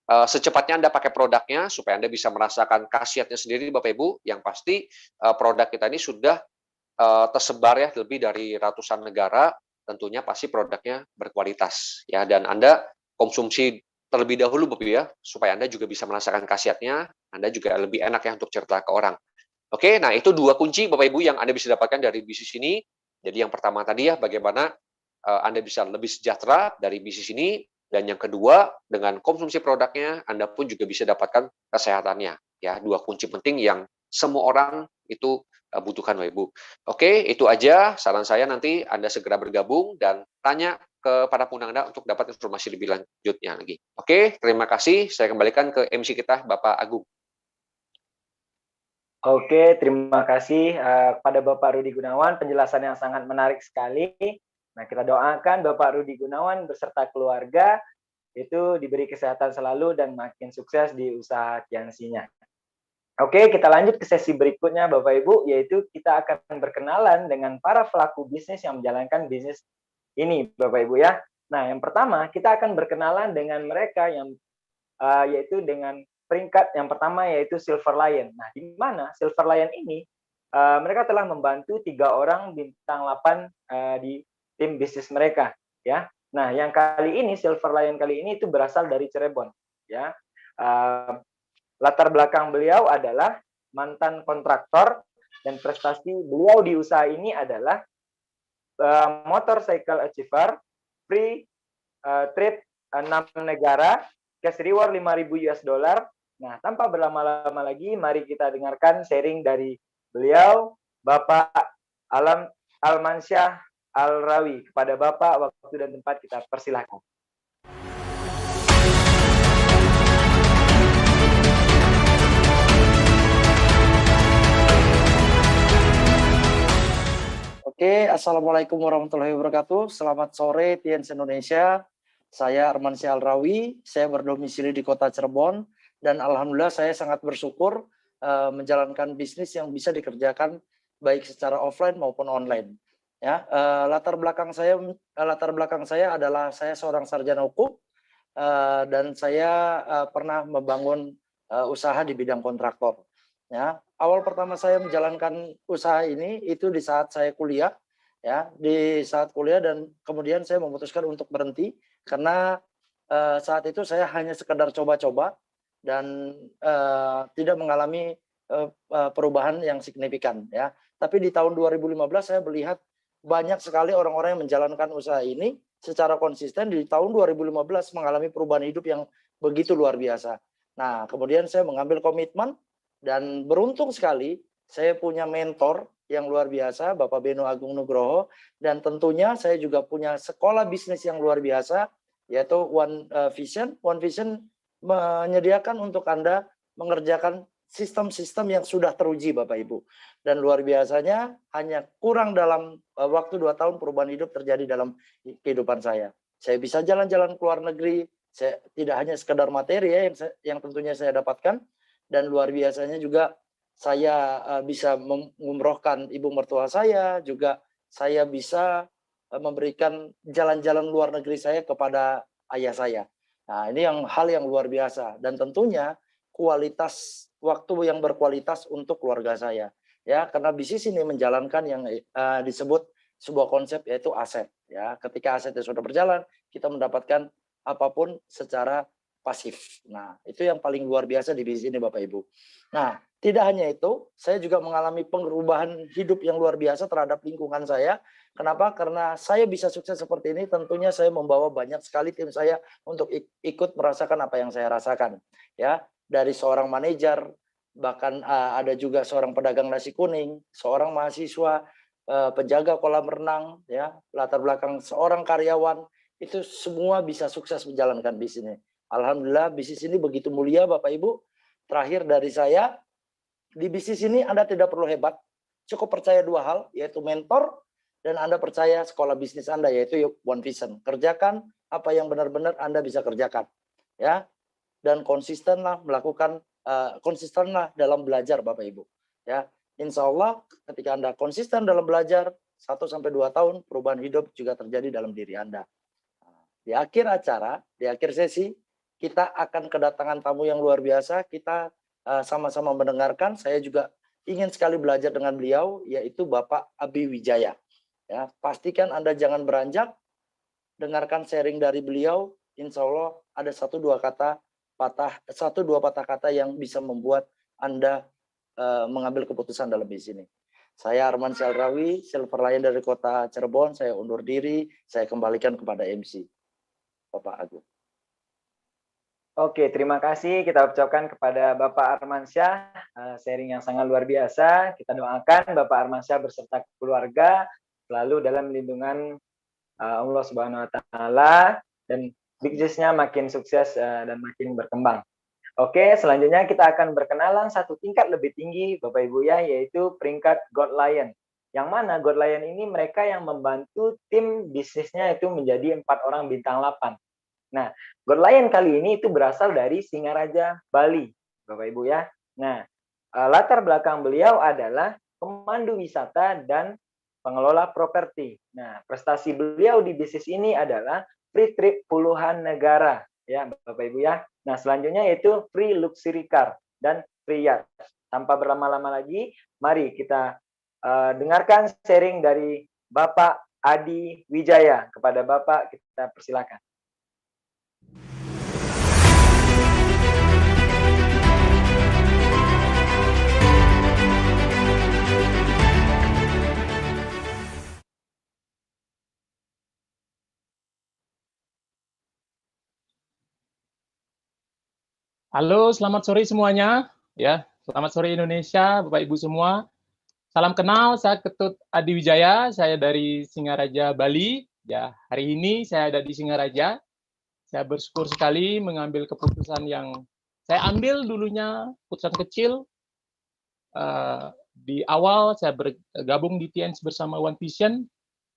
secepatnya Anda pakai produknya supaya Anda bisa merasakan khasiatnya sendiri Bapak Ibu. Yang pasti produk kita ini sudah tersebar ya lebih dari ratusan negara. Tentunya pasti produknya berkualitas ya, dan Anda konsumsi terlebih dahulu Bapak Ibu ya, supaya Anda juga bisa merasakan khasiatnya, Anda juga lebih enak ya untuk cerita ke orang. Oke, nah itu 2 kunci Bapak Ibu yang Anda bisa dapatkan dari bisnis ini. Jadi yang pertama tadi ya, bagaimana Anda bisa lebih sejahtera dari bisnis ini, dan yang kedua, dengan konsumsi produknya, Anda pun juga bisa dapatkan kesehatannya. Ya, 2 kunci penting yang semua orang itu butuhkan Bapak Ibu. Oke, itu aja saran saya, nanti Anda segera bergabung dan tanya kepada pengguna Anda untuk dapat informasi lebih lanjutnya lagi. Oke, terima kasih. Saya kembalikan ke MC kita, Bapak Agung. Oke, terima kasih kepada Bapak Rudi Gunawan, penjelasan yang sangat menarik sekali. Nah, kita doakan Bapak Rudi Gunawan beserta keluarga itu diberi kesehatan selalu dan makin sukses di usaha Kiansinya. Oke, kita lanjut ke sesi berikutnya Bapak Ibu, yaitu kita akan berkenalan dengan para pelaku bisnis yang menjalankan bisnis ini Bapak Ibu ya. Nah, yang pertama kita akan berkenalan dengan mereka yang yaitu dengan peringkat yang pertama yaitu Silver Lion. Nah, di mana Silver Lion ini mereka telah membantu 3 orang bintang 8 di tim bisnis mereka ya. Nah, yang kali ini Silver Lion kali ini itu berasal dari Cirebon ya. Latar belakang beliau adalah mantan kontraktor dan prestasi beliau di usaha ini adalah motorcycle achiever, free trip 6 negara, cash reward 5.000 US dollar. Nah, tanpa berlama-lama lagi, mari kita dengarkan sharing dari beliau, Bapak Almansyah Al-Rawi. Kepada Bapak, waktu dan tempat kita persilahkan. Oke, Assalamualaikum warahmatullahi wabarakatuh. Selamat sore, Tiens Indonesia. Saya Armansyah Al-Rawi, saya berdomisili di kota Cirebon, dan alhamdulillah saya sangat bersyukur menjalankan bisnis yang bisa dikerjakan baik secara offline maupun online. Ya, latar belakang saya adalah saya seorang sarjana hukum dan saya pernah membangun usaha di bidang kontraktor. Ya, awal pertama saya menjalankan usaha ini itu di saat saya kuliah, ya, di saat kuliah, dan kemudian saya memutuskan untuk berhenti karena saat itu saya hanya sekedar coba-coba dan tidak mengalami perubahan yang signifikan, ya. Tapi di tahun 2015 saya melihat banyak sekali orang-orang yang menjalankan usaha ini secara konsisten di tahun 2015 mengalami perubahan hidup yang begitu luar biasa. Nah, kemudian saya mengambil komitmen. Dan beruntung sekali, saya punya mentor yang luar biasa, Bapak Beno Agung Nugroho, dan tentunya saya juga punya sekolah bisnis yang luar biasa, yaitu One Vision. One Vision menyediakan untuk Anda mengerjakan sistem-sistem yang sudah teruji, Bapak Ibu. Dan luar biasanya, hanya kurang dalam waktu 2 tahun perubahan hidup terjadi dalam kehidupan saya. Saya bisa jalan-jalan ke luar negeri, saya tidak hanya sekedar materi ya, yang tentunya saya dapatkan, dan luar biasanya juga saya bisa mengumrohkan ibu mertua saya, juga saya bisa memberikan jalan-jalan luar negeri saya kepada ayah saya. Nah, ini hal yang luar biasa, dan tentunya kualitas waktu yang berkualitas untuk keluarga saya. Ya, karena bisnis ini menjalankan yang disebut sebuah konsep, yaitu aset. Ya, ketika asetnya sudah berjalan, kita mendapatkan apapun secara pasif. Nah, itu yang paling luar biasa di bisnis ini, Bapak Ibu. Nah, tidak hanya itu, saya juga mengalami perubahan hidup yang luar biasa terhadap lingkungan saya. Kenapa? Karena saya bisa sukses seperti ini, tentunya saya membawa banyak sekali tim saya untuk ikut merasakan apa yang saya rasakan. Ya, dari seorang manajer, bahkan ada juga seorang pedagang nasi kuning, seorang mahasiswa, penjaga kolam renang, ya, latar belakang seorang karyawan, itu semua bisa sukses menjalankan bisnis ini. Alhamdulillah bisnis ini begitu mulia, Bapak Ibu. Terakhir dari saya, di bisnis ini Anda tidak perlu hebat, cukup percaya 2 hal, yaitu mentor, dan Anda percaya sekolah bisnis Anda, yaitu One Vision. Kerjakan apa yang benar-benar Anda bisa kerjakan, ya, dan konsistenlah melakukan, konsistenlah dalam belajar, Bapak Ibu. Ya, Insya Allah ketika Anda konsisten dalam belajar 1-2 tahun, perubahan hidup juga terjadi dalam diri Anda. Di akhir acara, di akhir sesi, kita akan kedatangan tamu yang luar biasa. Kita sama-sama mendengarkan. Saya juga ingin sekali belajar dengan beliau, yaitu Bapak Abi Wijaya. Ya, pastikan Anda jangan beranjak. Dengarkan sharing dari beliau. Insya Allah ada 1-2 patah kata yang bisa membuat Anda mengambil keputusan dalam bisnis ini. Saya Armansyah Al-Rawi, Silver Lion dari kota Cirebon. Saya undur diri. Saya kembalikan kepada MC, Bapak Agung. Oke, terima kasih kita ucapkan kepada Bapak Armansyah, sharing yang sangat luar biasa. Kita doakan Bapak Armansyah beserta keluarga selalu dalam lindungan Allah Subhanahu wa Ta'ala, dan bisnisnya makin sukses dan makin berkembang. Oke, selanjutnya kita akan berkenalan satu tingkat lebih tinggi, Bapak Ibu ya, yaitu peringkat God Lion. Yang mana God Lion ini mereka yang membantu tim bisnisnya itu menjadi 4 orang bintang 8. Nah, God Lion kali ini itu berasal dari Singaraja, Bali, Bapak Ibu ya. Nah, latar belakang beliau adalah pemandu wisata dan pengelola properti. Nah, prestasi beliau di bisnis ini adalah free trip puluhan negara, ya Bapak Ibu ya. Nah, selanjutnya yaitu free luxury car dan free yacht. Tanpa berlama-lama lagi, mari kita dengarkan sharing dari Bapak Adi Wijaya. Kepada Bapak kita persilakan. Halo, selamat sore semuanya. Ya, selamat sore Indonesia, Bapak Ibu semua. Salam kenal, saya Ketut Adi Wijaya, saya dari Singaraja, Bali. Ya, hari ini saya ada di Singaraja. Saya bersyukur sekali mengambil keputusan yang saya ambil dulunya, keputusan kecil. Di awal saya bergabung di TNS bersama One Vision.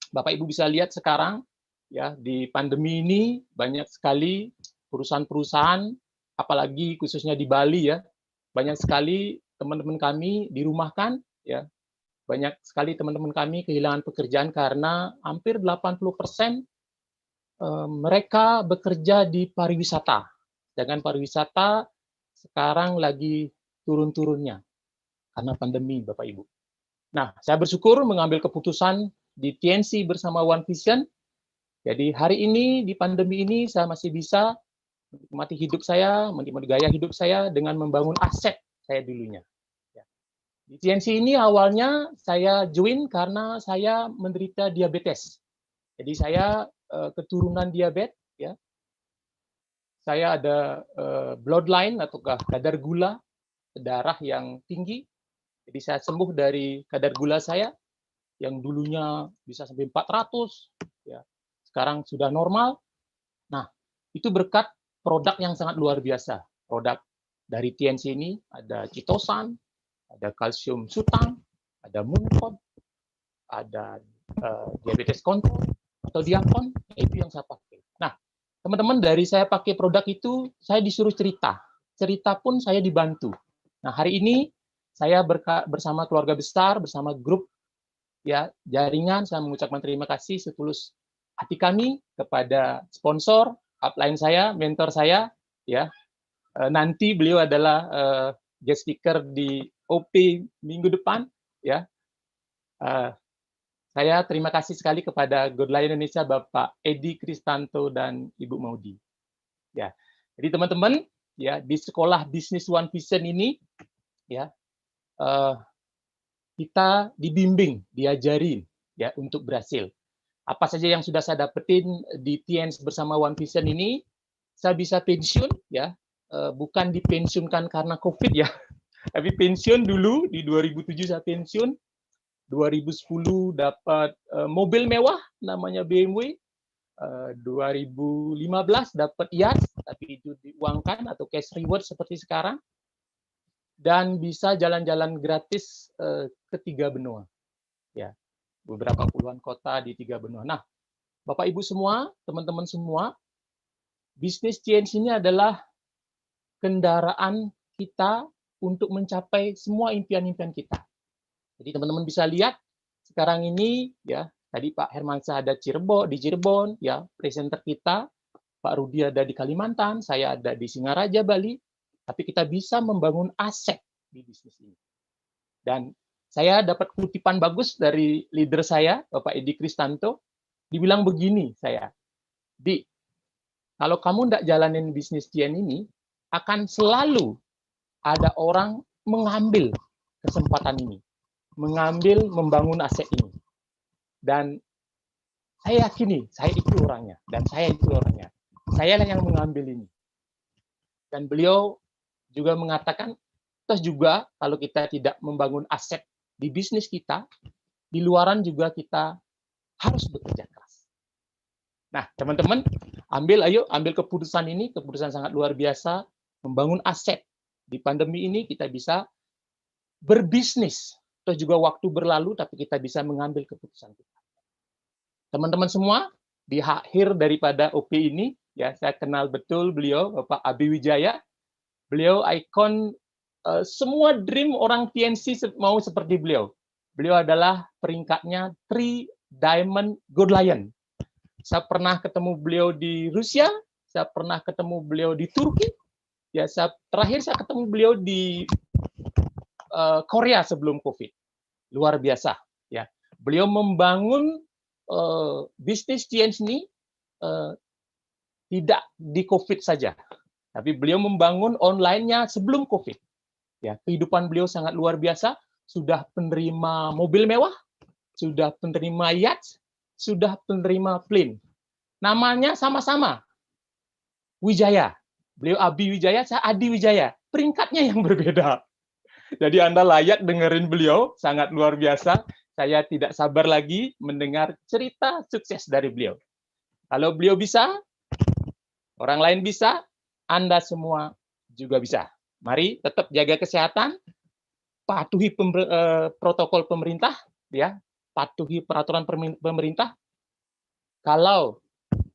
Bapak Ibu bisa lihat sekarang, ya, di pandemi ini banyak sekali perusahaan-perusahaan, apalagi khususnya di Bali ya, banyak sekali teman-teman kami dirumahkan ya. Banyak sekali teman-teman kami kehilangan pekerjaan karena hampir 80% mereka bekerja di pariwisata. Sedangkan pariwisata sekarang lagi turun-turunnya karena pandemi, Bapak Ibu. Nah, saya bersyukur mengambil keputusan di TNC bersama One Vision. Jadi hari ini di pandemi ini saya masih bisa menikmati hidup saya, menikmati gaya hidup saya dengan membangun aset saya dulunya. Di TNC ini awalnya saya join karena saya menderita diabetes. Jadi saya keturunan diabetes, ya. Saya ada bloodline atau kadar gula darah yang tinggi. Jadi saya sembuh dari kadar gula saya yang dulunya bisa sampai 400, ya. Sekarang sudah normal. Nah, itu berkat produk yang sangat luar biasa. Produk dari TNC ini ada Citosan, ada kalsium sutang, ada Muncod, ada diabetes control atau Diakon, itu yang saya pakai. Nah, teman-teman, dari saya pakai produk itu, saya disuruh cerita. Cerita pun saya dibantu. Nah, hari ini saya bersama keluarga besar, bersama grup ya jaringan, saya mengucapkan terima kasih setulus hati kami kepada sponsor, upline saya, mentor saya, ya. Nanti beliau adalah guest speaker di OP minggu depan, ya. Saya terima kasih sekali kepada God Lion Indonesia, Bapak Edi Kristanto dan Ibu Maudi. Ya, jadi teman-teman, ya di sekolah bisnis One Vision ini, ya kita dibimbing, diajarin, ya untuk berhasil. Apa saja yang sudah saya dapetin di TNS bersama One Vision ini, saya bisa pensiun, ya, bukan dipensiunkan karena COVID ya, tapi pensiun dulu di 2007 saya pensiun, 2010 dapat mobil mewah namanya BMW, 2015 dapat yacht, tapi itu diuangkan atau cash reward seperti sekarang, dan bisa jalan-jalan gratis ke 3 benua, ya. Beberapa puluhan kota di 3 benua. Nah, Bapak Ibu semua, teman-teman semua, bisnis TNC ini adalah kendaraan kita untuk mencapai semua impian-impian kita. Jadi teman-teman bisa lihat sekarang ini, ya, tadi Pak Hermansyah ada di Cirebon, ya, presenter kita, Pak Rudi ada di Kalimantan, saya ada di Singaraja, Bali, tapi kita bisa membangun aset di bisnis ini. Dan saya dapat kutipan bagus dari leader saya, Bapak Edi Kristanto, dibilang begini saya, Di, kalau kamu tidak jalanin bisnis TN ini, akan selalu ada orang mengambil kesempatan ini, mengambil membangun aset ini. Dan saya yakini, saya itu orangnya, dan saya itu orangnya. Saya yang mengambil ini. Dan beliau juga mengatakan, terus juga kalau kita tidak membangun aset di bisnis kita, di luaran juga kita harus bekerja keras. Nah, teman-teman, ambil keputusan ini, keputusan sangat luar biasa, membangun aset. Di pandemi ini kita bisa berbisnis, atau juga waktu berlalu, tapi kita bisa mengambil keputusan kita. Teman-teman semua, di akhir daripada OP ini, ya saya kenal betul beliau, Bapak Abi Wijaya. Beliau ikon semua dream orang TNC mau seperti beliau. Beliau adalah peringkatnya 3 Diamond Gold Lion. Saya pernah ketemu beliau di Rusia, saya pernah ketemu beliau di Turki, ya terakhir saya ketemu beliau di Korea sebelum COVID. Luar biasa, ya. Beliau membangun bisnis TNC ini tidak di COVID saja, tapi beliau membangun online-nya sebelum COVID. Ya, kehidupan beliau sangat luar biasa. Sudah penerima mobil mewah, sudah penerima yacht, sudah penerima plane. Namanya sama-sama Wijaya. Beliau Abi Wijaya, saya Adi Wijaya. Peringkatnya yang berbeda. Jadi Anda layak dengerin beliau, sangat luar biasa. Saya tidak sabar lagi mendengar cerita sukses dari beliau. Kalau beliau bisa, orang lain bisa, Anda semua juga bisa. Mari tetap jaga kesehatan, patuhi protokol pemerintah, ya, patuhi peraturan pemerintah. Kalau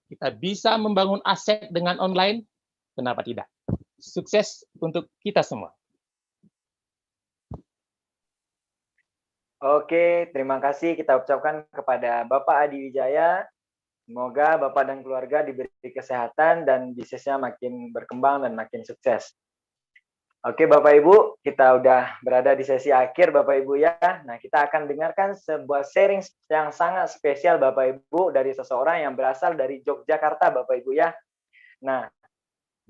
kita bisa membangun aset dengan online, kenapa tidak? Sukses untuk kita semua. Oke, terima kasih kita ucapkan kepada Bapak Adi Wijaya. Semoga Bapak dan keluarga diberi kesehatan dan bisnisnya makin berkembang dan makin sukses. Oke, Bapak Ibu, kita udah berada di sesi akhir, Bapak Ibu ya. Nah, kita akan dengarkan sebuah sharing yang sangat spesial, Bapak Ibu, dari seseorang yang berasal dari Yogyakarta, Bapak Ibu ya. Nah,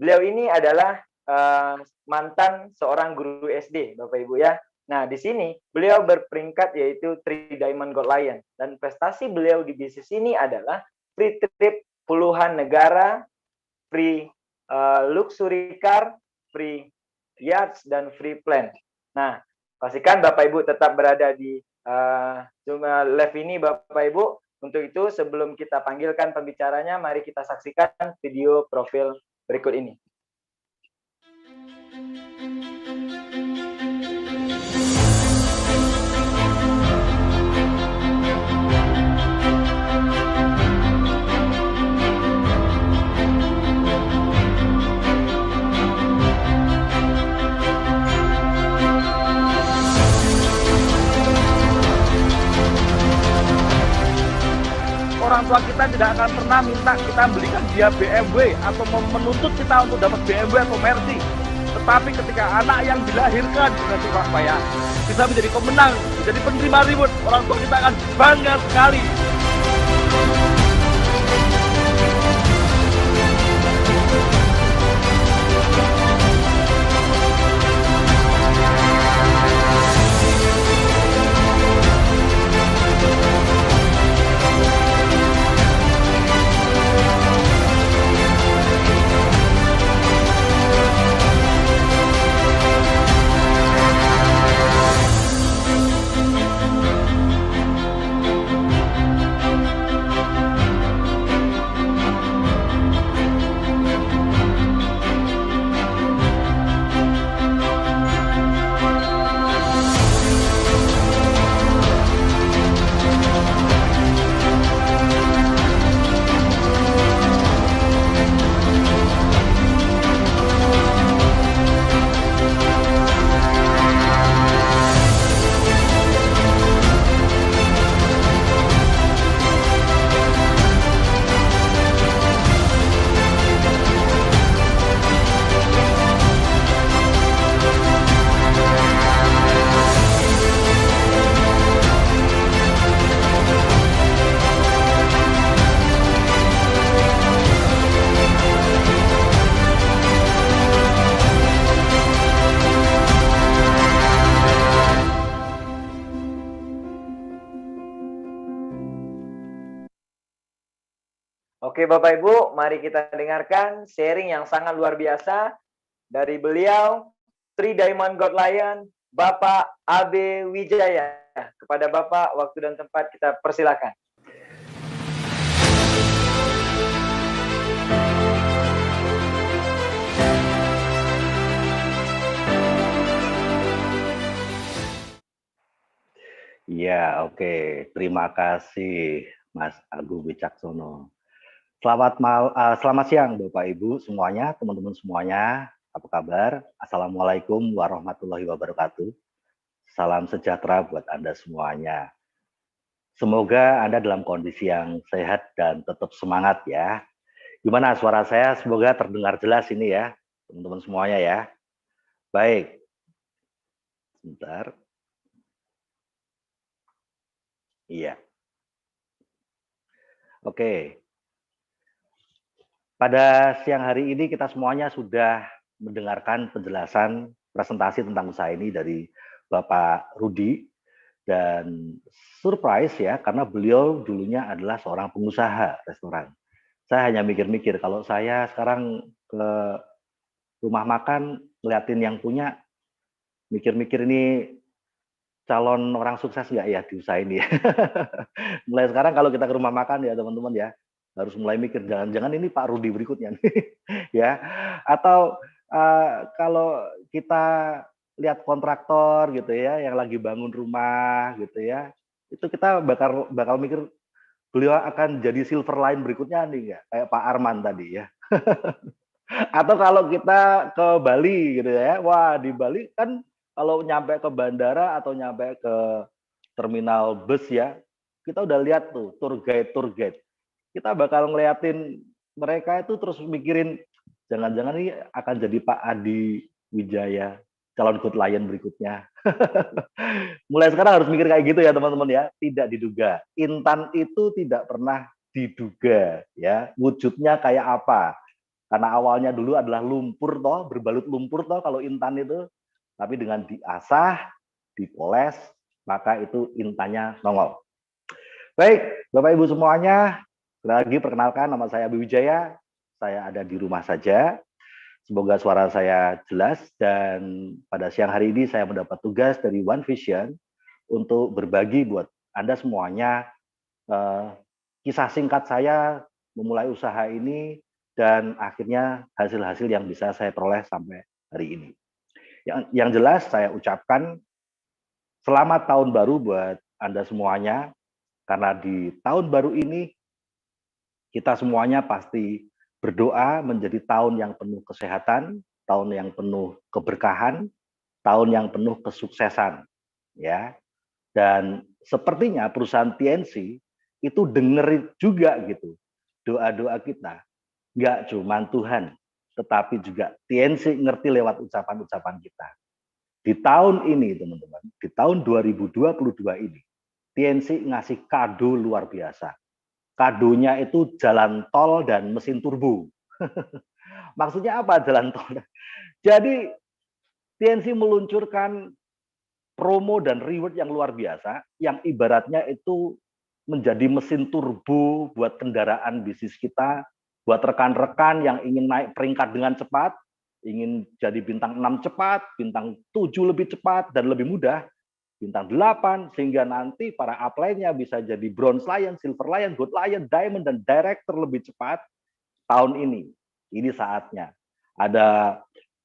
beliau ini adalah mantan seorang guru SD, Bapak Ibu ya. Nah, di sini beliau berperingkat yaitu 3 Diamond Gold Lion. Dan prestasi beliau di bisnis ini adalah free trip puluhan negara, free luxury car, free yachts, dan free plane. Nah, pastikan Bapak Ibu tetap berada di Zoom live ini, Bapak Ibu. Untuk itu, sebelum kita panggilkan pembicaranya, mari kita saksikan video profil berikut ini. Orang tua kita tidak akan pernah minta kita belikan dia BMW atau menuntut kita untuk dapat BMW atau Mercy. Tetapi ketika anak yang dilahirkan dengan susah payah bisa menjadi pemenang, menjadi penerima reward, orang tua kita akan bangga sekali. Oke Bapak Ibu, mari kita dengarkan sharing yang sangat luar biasa dari beliau, 3 Diamond Gold Lion, Bapak Abi Wijaya. Kepada Bapak, waktu dan tempat kita persilakan. Ya, oke. Terima kasih Mas Agung Wicaksono. Selamat siang Bapak Ibu semuanya, teman-teman semuanya. Apa kabar? Assalamualaikum warahmatullahi wabarakatuh. Salam sejahtera buat Anda semuanya. Semoga Anda dalam kondisi yang sehat dan tetap semangat ya. Gimana suara saya? Semoga terdengar jelas ini ya, teman-teman semuanya ya. Baik. Sebentar. Iya. Oke. Pada siang hari ini kita semuanya sudah mendengarkan penjelasan presentasi tentang usaha ini dari Bapak Rudi, dan surprise ya karena beliau dulunya adalah seorang pengusaha restoran. Saya hanya mikir-mikir kalau saya sekarang ke rumah makan ngeliatin yang punya, mikir-mikir ini calon orang sukses nggak ya di usaha ini. Mulai sekarang kalau kita ke rumah makan ya teman-teman ya, harus mulai mikir jangan-jangan ini Pak Rudi berikutnya ya. Atau kalau kita lihat kontraktor gitu ya yang lagi bangun rumah gitu ya, itu kita bakal mikir beliau akan jadi silver line berikutnya nih nggak, kayak Pak Arman tadi ya. Atau kalau kita ke Bali gitu ya, wah di Bali kan kalau nyampe ke bandara atau nyampe ke terminal bus ya, kita udah lihat tuh tour guide. Kita bakal ngeliatin mereka itu terus mikirin jangan-jangan ini akan jadi Pak Adi Wijaya, calon Good Lion berikutnya. Mulai sekarang harus mikir kayak gitu ya teman-teman ya, tidak diduga. Intan itu tidak pernah diduga ya, wujudnya kayak apa. Karena awalnya dulu adalah lumpur toh, berbalut lumpur toh kalau intan itu, tapi dengan diasah, dipoles, maka itu intannya nongol. Baik, Bapak Ibu semuanya, lagi perkenalkan nama saya Abi Wijaya, saya ada di rumah saja. Semoga suara saya jelas dan pada siang hari ini saya mendapat tugas dari One Vision untuk berbagi buat Anda semuanya kisah singkat saya memulai usaha ini dan akhirnya hasil-hasil yang bisa saya peroleh sampai hari ini. Yang jelas saya ucapkan selamat tahun baru buat Anda semuanya, karena di tahun baru ini kita semuanya pasti berdoa menjadi tahun yang penuh kesehatan, tahun yang penuh keberkahan, tahun yang penuh kesuksesan, ya. Dan sepertinya perusahaan TNC itu dengerin juga gitu doa-doa kita. Nggak cuma Tuhan, tetapi juga TNC ngerti lewat ucapan-ucapan kita. Di tahun ini teman-teman, di tahun 2022 ini, TNC ngasih kado luar biasa. Kadonya itu jalan tol dan mesin turbo. Maksudnya apa jalan tol? Jadi TNC meluncurkan promo dan reward yang luar biasa, yang ibaratnya itu menjadi mesin turbo buat kendaraan bisnis kita, buat rekan-rekan yang ingin naik peringkat dengan cepat, ingin jadi bintang 6 cepat, bintang 7 lebih cepat dan lebih mudah, bintang 8, sehingga nanti para upline-nya bisa jadi Bronze Lion, Silver Lion, Gold Lion, Diamond, dan Director lebih cepat tahun ini. Ini saatnya. Ada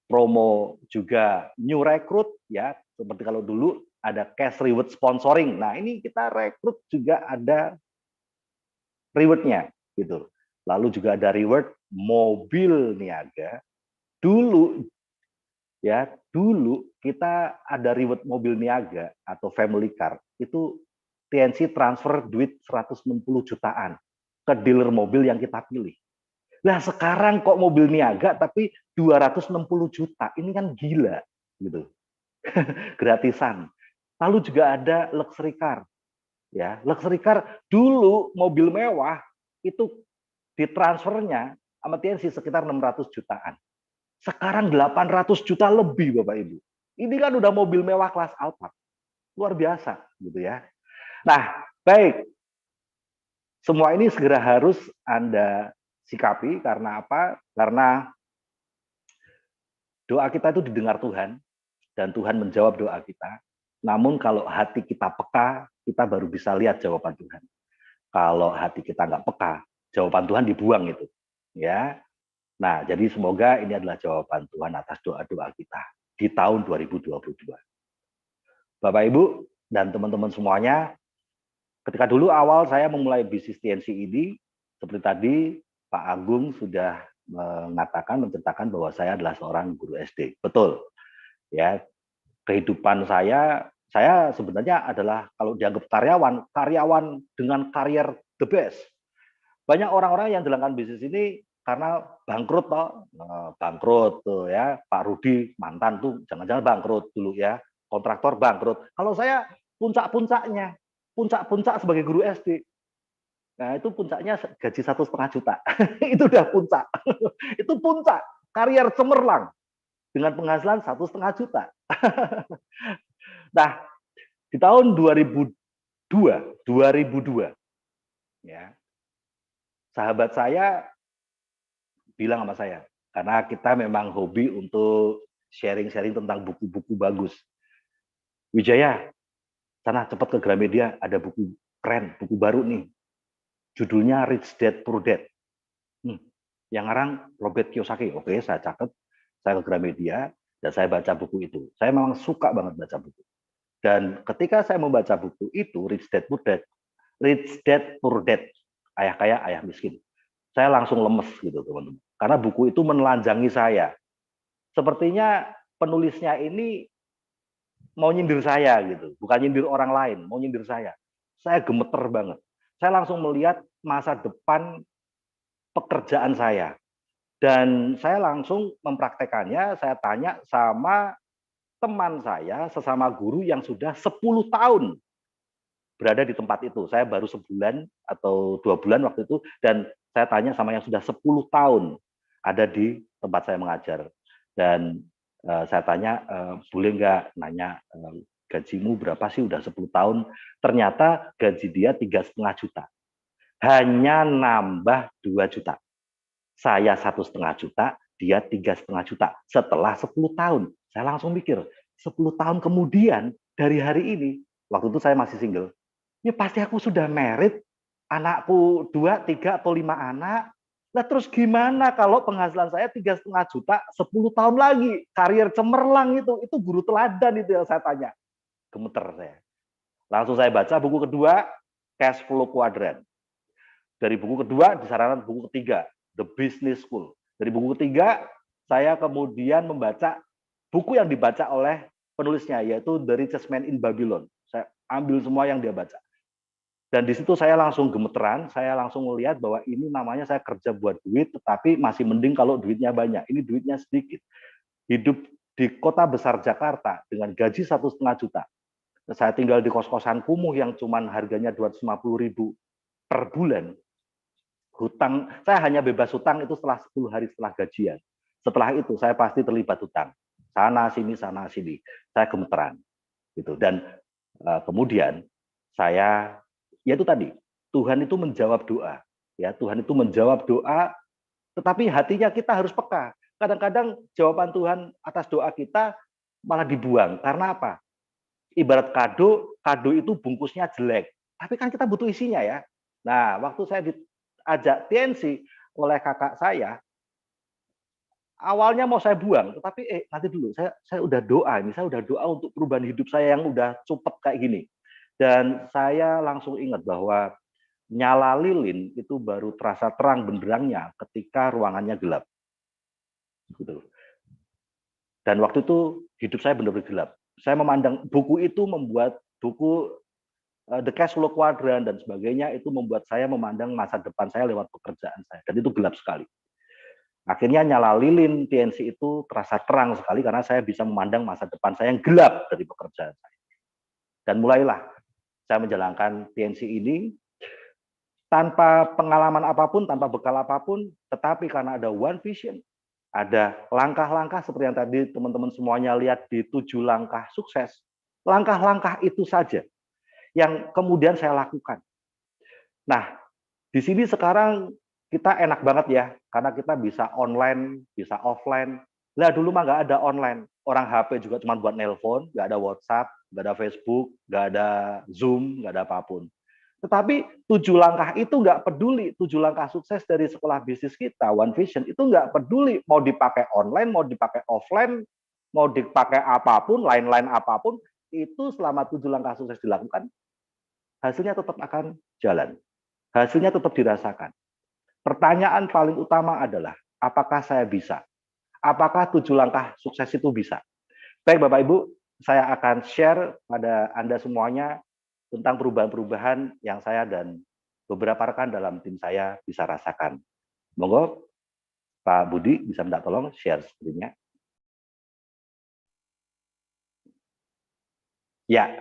promo juga new recruit, ya, seperti kalau dulu ada cash reward sponsoring. Nah, ini kita rekrut juga ada reward-nya, gitu. Lalu juga ada reward mobil niaga. Dulu kita ada reward mobil niaga atau family car, itu TNC transfer duit 160 jutaan ke dealer mobil yang kita pilih. Nah sekarang kok mobil niaga tapi 260 juta, ini kan gila gitu. Gratisan. Lalu juga ada luxury car. Ya, luxury car dulu mobil mewah itu ditransfernya sama TNC sekitar 600 jutaan. Sekarang 800 juta lebih Bapak Ibu. Ini kan udah mobil mewah kelas Alphard. Luar biasa gitu ya. Nah, baik. Semua ini segera harus Anda sikapi karena apa? Karena doa kita itu didengar Tuhan dan Tuhan menjawab doa kita. Namun kalau hati kita peka, kita baru bisa lihat jawaban Tuhan. Kalau hati kita nggak peka, jawaban Tuhan dibuang itu. Ya. Nah, jadi semoga ini adalah jawaban Tuhan atas doa-doa kita di tahun 2022. Bapak, Ibu, dan teman-teman semuanya, ketika dulu awal saya memulai bisnis TNC ini, seperti tadi Pak Agung sudah menceritakan bahwa saya adalah seorang guru SD. Betul. Ya, kehidupan saya sebenarnya adalah kalau dianggap karyawan dengan karier the best. Banyak orang-orang yang jalankan bisnis ini karena bangkrut tuh ya, Pak Rudi mantan tuh jangan-jangan bangkrut dulu ya, kontraktor bangkrut. Kalau saya puncak sebagai guru SD. Nah, itu puncaknya gaji 1,5 juta. Itu udah puncak. Itu puncak karier cemerlang dengan penghasilan 1,5 juta. Nah, di tahun 2002 ya, sahabat saya bilang sama saya, karena kita memang hobi untuk sharing-sharing tentang buku-buku bagus. Wijaya, sana cepat ke Gramedia, ada buku keren, buku baru nih. Judulnya Rich Dad Poor Dad. Yang ngarang Robert Kiyosaki. Oke, saya catat, saya ke Gramedia, dan saya baca buku itu. Saya memang suka banget baca buku. Dan ketika saya membaca buku itu, Rich Dad Poor Dad, ayah kaya, ayah miskin. Saya langsung lemes gitu, teman-teman. Karena buku itu menelanjangi saya. Sepertinya penulisnya ini mau nyindir saya gitu, bukan nyindir orang lain, mau nyindir saya. Saya gemeter banget. Saya langsung melihat masa depan pekerjaan saya. Dan saya langsung mempraktekannya, saya tanya sama teman saya, sesama guru yang sudah 10 tahun berada di tempat itu. Saya baru sebulan atau 2 bulan waktu itu, dan saya tanya sama yang sudah 10 tahun ada di tempat saya mengajar. Dan saya tanya, boleh nggak nanya gajimu berapa sih udah 10 tahun? Ternyata gaji dia 3,5 juta. Hanya nambah 2 juta. Saya 1,5 juta, dia 3,5 juta. Setelah 10 tahun, saya langsung mikir, 10 tahun kemudian dari hari ini, waktu itu saya masih single, ya pasti aku sudah married, anakku 2, 3, atau 5 anak. Nah terus gimana kalau penghasilan saya 3,5 juta 10 tahun lagi, karier cemerlang itu guru teladan itu yang saya tanya. Gemeter saya. Langsung saya baca buku kedua, Cash Flow Quadrant. Dari buku kedua disarankan buku ketiga, The Business School. Dari buku ketiga, saya kemudian membaca buku yang dibaca oleh penulisnya, yaitu The Richest Man in Babylon. Saya ambil semua yang dia baca. Dan di situ saya langsung gemeteran, saya langsung melihat bahwa ini namanya saya kerja buat duit, tetapi masih mending kalau duitnya banyak. Ini duitnya sedikit. Hidup di kota besar Jakarta dengan gaji 1,5 juta. Saya tinggal di kos-kosan kumuh yang cuman harganya 250.000 per bulan. Hutang, saya hanya bebas hutang itu setelah 10 hari setelah gajian. Setelah itu saya pasti terlibat hutang. Sana sini. Saya gemeteran. Gitu. Dan kemudian saya, ya itu tadi, Tuhan itu menjawab doa. Ya, Tuhan itu menjawab doa, tetapi hatinya kita harus peka. Kadang-kadang jawaban Tuhan atas doa kita malah dibuang. Karena apa? Ibarat kado itu bungkusnya jelek. Tapi kan kita butuh isinya ya. Nah, waktu saya diajak TNC oleh kakak saya, awalnya mau saya buang, tetapi nanti dulu, saya udah doa ini, saya udah doa untuk perubahan hidup saya yang udah cepet kayak gini. Dan saya langsung ingat bahwa nyala lilin itu baru terasa terang benderangnya ketika ruangannya gelap. Gitu. Dan waktu itu hidup saya benar-benar gelap. Saya memandang buku itu membuat buku The Cash Flow Quadrant dan sebagainya itu membuat saya memandang masa depan saya lewat pekerjaan saya. Dan itu gelap sekali. Akhirnya nyala lilin TNC itu terasa terang sekali karena saya bisa memandang masa depan saya yang gelap dari pekerjaan saya. Dan mulailah saya menjalankan TNC ini tanpa pengalaman apapun, tanpa bekal apapun, tetapi karena ada one vision, ada langkah-langkah seperti yang tadi teman-teman semuanya lihat di 7 langkah sukses. Langkah-langkah itu saja yang kemudian saya lakukan. Nah, di sini sekarang kita enak banget ya, karena kita bisa online, bisa offline. Lah dulu mah nggak ada online. Orang HP juga cuma buat nelpon, nggak ada WhatsApp, nggak ada Facebook, nggak ada Zoom, nggak ada apapun. Tetapi 7 langkah itu nggak peduli, 7 langkah sukses dari sekolah bisnis kita, One Vision, itu nggak peduli mau dipakai online, mau dipakai offline, mau dipakai apapun, lain-lain apapun, itu selama 7 langkah sukses dilakukan, hasilnya tetap akan jalan. Hasilnya tetap dirasakan. Pertanyaan paling utama adalah, apakah saya bisa? Apakah 7 langkah sukses itu bisa? Baik Bapak Ibu, saya akan share pada Anda semuanya tentang perubahan-perubahan yang saya dan beberapa rekan dalam tim saya bisa rasakan. Monggo Pak Budi bisa minta tolong share screen-nya. Ya,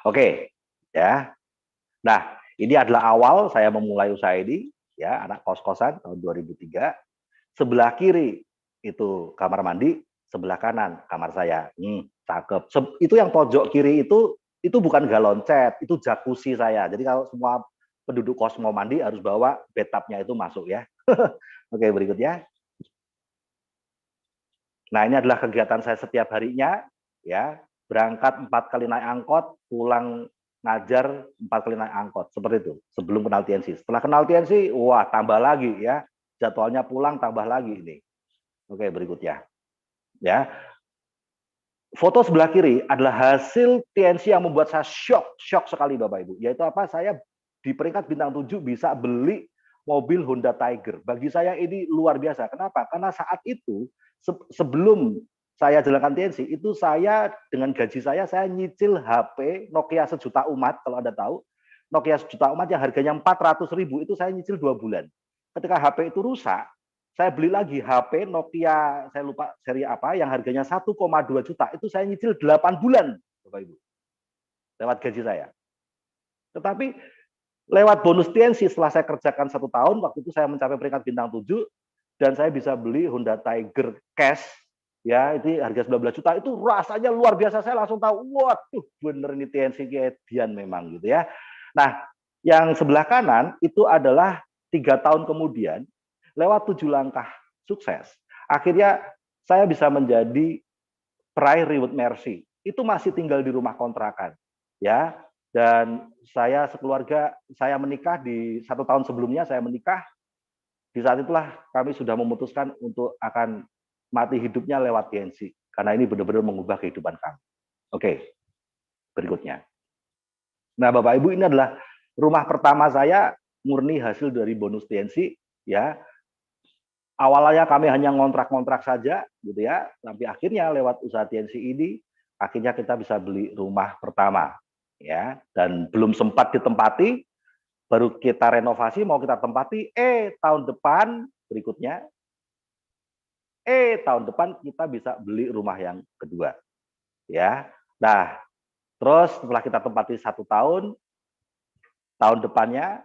oke. Ya. Nah, ini adalah awal saya memulai usaha ini, ya, anak kos-kosan tahun 2003. Sebelah kiri itu kamar mandi, sebelah kanan kamar saya. Cakep. Itu yang pojok kiri itu bukan galon cat, itu jacuzzi saya. Jadi kalau semua penduduk kos mau mandi harus bawa bathtub-nya itu masuk ya. Oke, berikutnya. Nah, ini adalah kegiatan saya setiap harinya, ya. Berangkat 4 kali naik angkot, pulang ngajar 4 kali naik angkot, seperti itu. Sebelum kenal TNC. Setelah kenal TNC, wah tambah lagi ya. Jadwalnya pulang tambah lagi ini. Oke, berikutnya. Ya. Foto sebelah kiri adalah hasil TNC yang membuat saya shock sekali Bapak Ibu. Yaitu apa? Saya di peringkat bintang 7 bisa beli mobil Honda Tiger. Bagi saya ini luar biasa. Kenapa? Karena saat itu sebelum saya jalankan TNC, itu saya dengan gaji saya nyicil HP Nokia sejuta umat, kalau Anda tahu. Nokia sejuta umat yang harganya 400.000 itu saya nyicil 2 bulan. Ketika HP itu rusak, saya beli lagi HP Nokia, saya lupa seri apa, yang harganya 1,2 juta, itu saya nyicil 8 bulan, Bapak Ibu. Lewat gaji saya. Tetapi lewat bonus TNC setelah saya kerjakan 1 tahun, waktu itu saya mencapai peringkat bintang 7, dan saya bisa beli Honda Tiger cash, ya itu harga 19 juta, itu rasanya luar biasa. Saya langsung tahu, waduh bener ini TNC Edian memang gitu ya. Nah, yang sebelah kanan itu adalah 3 tahun kemudian, lewat 7 langkah sukses, akhirnya saya bisa menjadi peraih reward Mercy. Itu masih tinggal di rumah kontrakan, ya. Dan saya sekeluarga, saya menikah di 1 tahun sebelumnya, saya menikah. Di saat itulah kami sudah memutuskan untuk akan mati hidupnya lewat TNC. Karena ini benar-benar mengubah kehidupan kami. Oke, berikutnya. Nah, Bapak Ibu, ini adalah rumah pertama saya murni hasil dari bonus TNC. Ya, awalnya kami hanya ngontrak-ngontrak saja, gitu ya. Tapi akhirnya lewat usaha TNC ini, akhirnya kita bisa beli rumah pertama. Ya, dan belum sempat ditempati, baru kita renovasi, mau kita tempati, tahun depan berikutnya, tahun depan kita bisa beli rumah yang kedua. Ya. Nah, terus setelah kita tempati 1 tahun, tahun depannya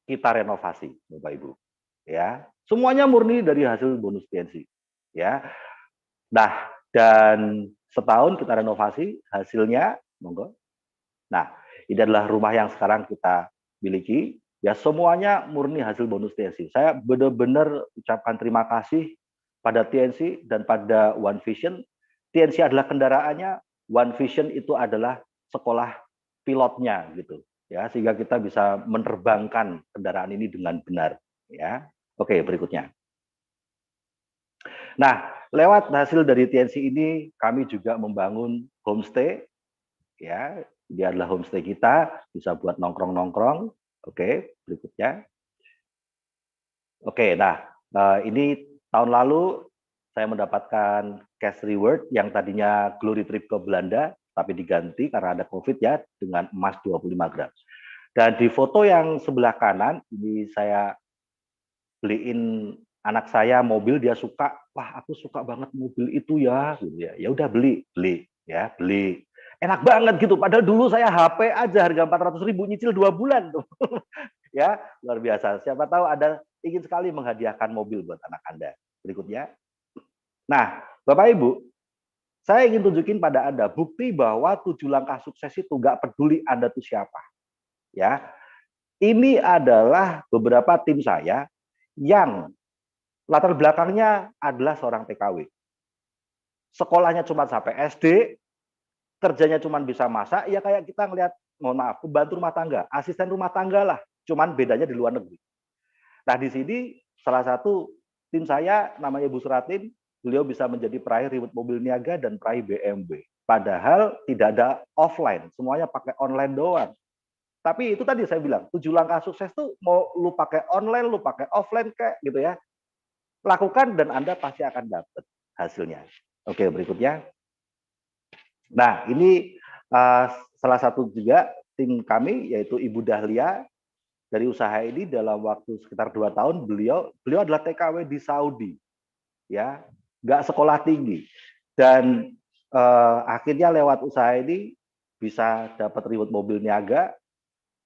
kita renovasi, Bapak Ibu. Ya. Semuanya murni dari hasil bonus TNC. Ya. Nah, dan setahun kita renovasi, hasilnya monggo. Nah, ini adalah rumah yang sekarang kita miliki. Ya, semuanya murni hasil bonus TNC. Saya benar-benar ucapkan terima kasih pada TNC dan pada One Vision. TNC adalah kendaraannya, One Vision itu adalah sekolah pilotnya gitu. Ya, sehingga kita bisa menerbangkan kendaraan ini dengan benar. Ya, oke, berikutnya. Nah, lewat hasil dari TNC ini, kami juga membangun homestay. Ya, ini adalah homestay kita, bisa buat nongkrong-nongkrong. Oke, berikutnya. Oke, nah ini tahun lalu saya mendapatkan cash reward yang tadinya glory trip ke Belanda, tapi diganti karena ada COVID ya, dengan emas 25 gram. Dan di foto yang sebelah kanan, ini saya beliin anak saya mobil, dia suka, wah aku suka banget mobil itu ya, gitu ya. Ya udah beli. Enak banget gitu, padahal dulu saya HP aja harga 400.000 nyicil 2 bulan tuh. Ya, luar biasa. Siapa tahu Anda ingin sekali menghadiahkan mobil buat anak Anda. Berikutnya. Nah, Bapak Ibu, saya ingin tunjukin pada Anda bukti bahwa 7 langkah sukses itu nggak peduli Anda tuh siapa. Ya. Ini adalah beberapa tim saya yang latar belakangnya adalah seorang TKW. Sekolahnya cuma sampai SD, kerjanya cuma bisa masak, ya kayak kita ngelihat, mohon maaf, pembantu rumah tangga, asisten rumah tangga lah, cuman bedanya di luar negeri. Nah, di sini salah satu tim saya namanya Bu Suratin, beliau bisa menjadi peraih reward mobil niaga dan peraih BMW. Padahal tidak ada offline, semuanya pakai online doang. Tapi itu tadi saya bilang, 7 langkah sukses tuh mau lu pakai online, lu pakai offline kayak gitu ya. Lakukan dan Anda pasti akan dapat hasilnya. Oke, berikutnya. Nah, ini salah satu juga tim kami yaitu Ibu Dahlia dari usaha ini dalam waktu sekitar 2 tahun beliau adalah TKW di Saudi. Ya, nggak sekolah tinggi. Dan akhirnya lewat usaha ini bisa dapat reward mobil niaga,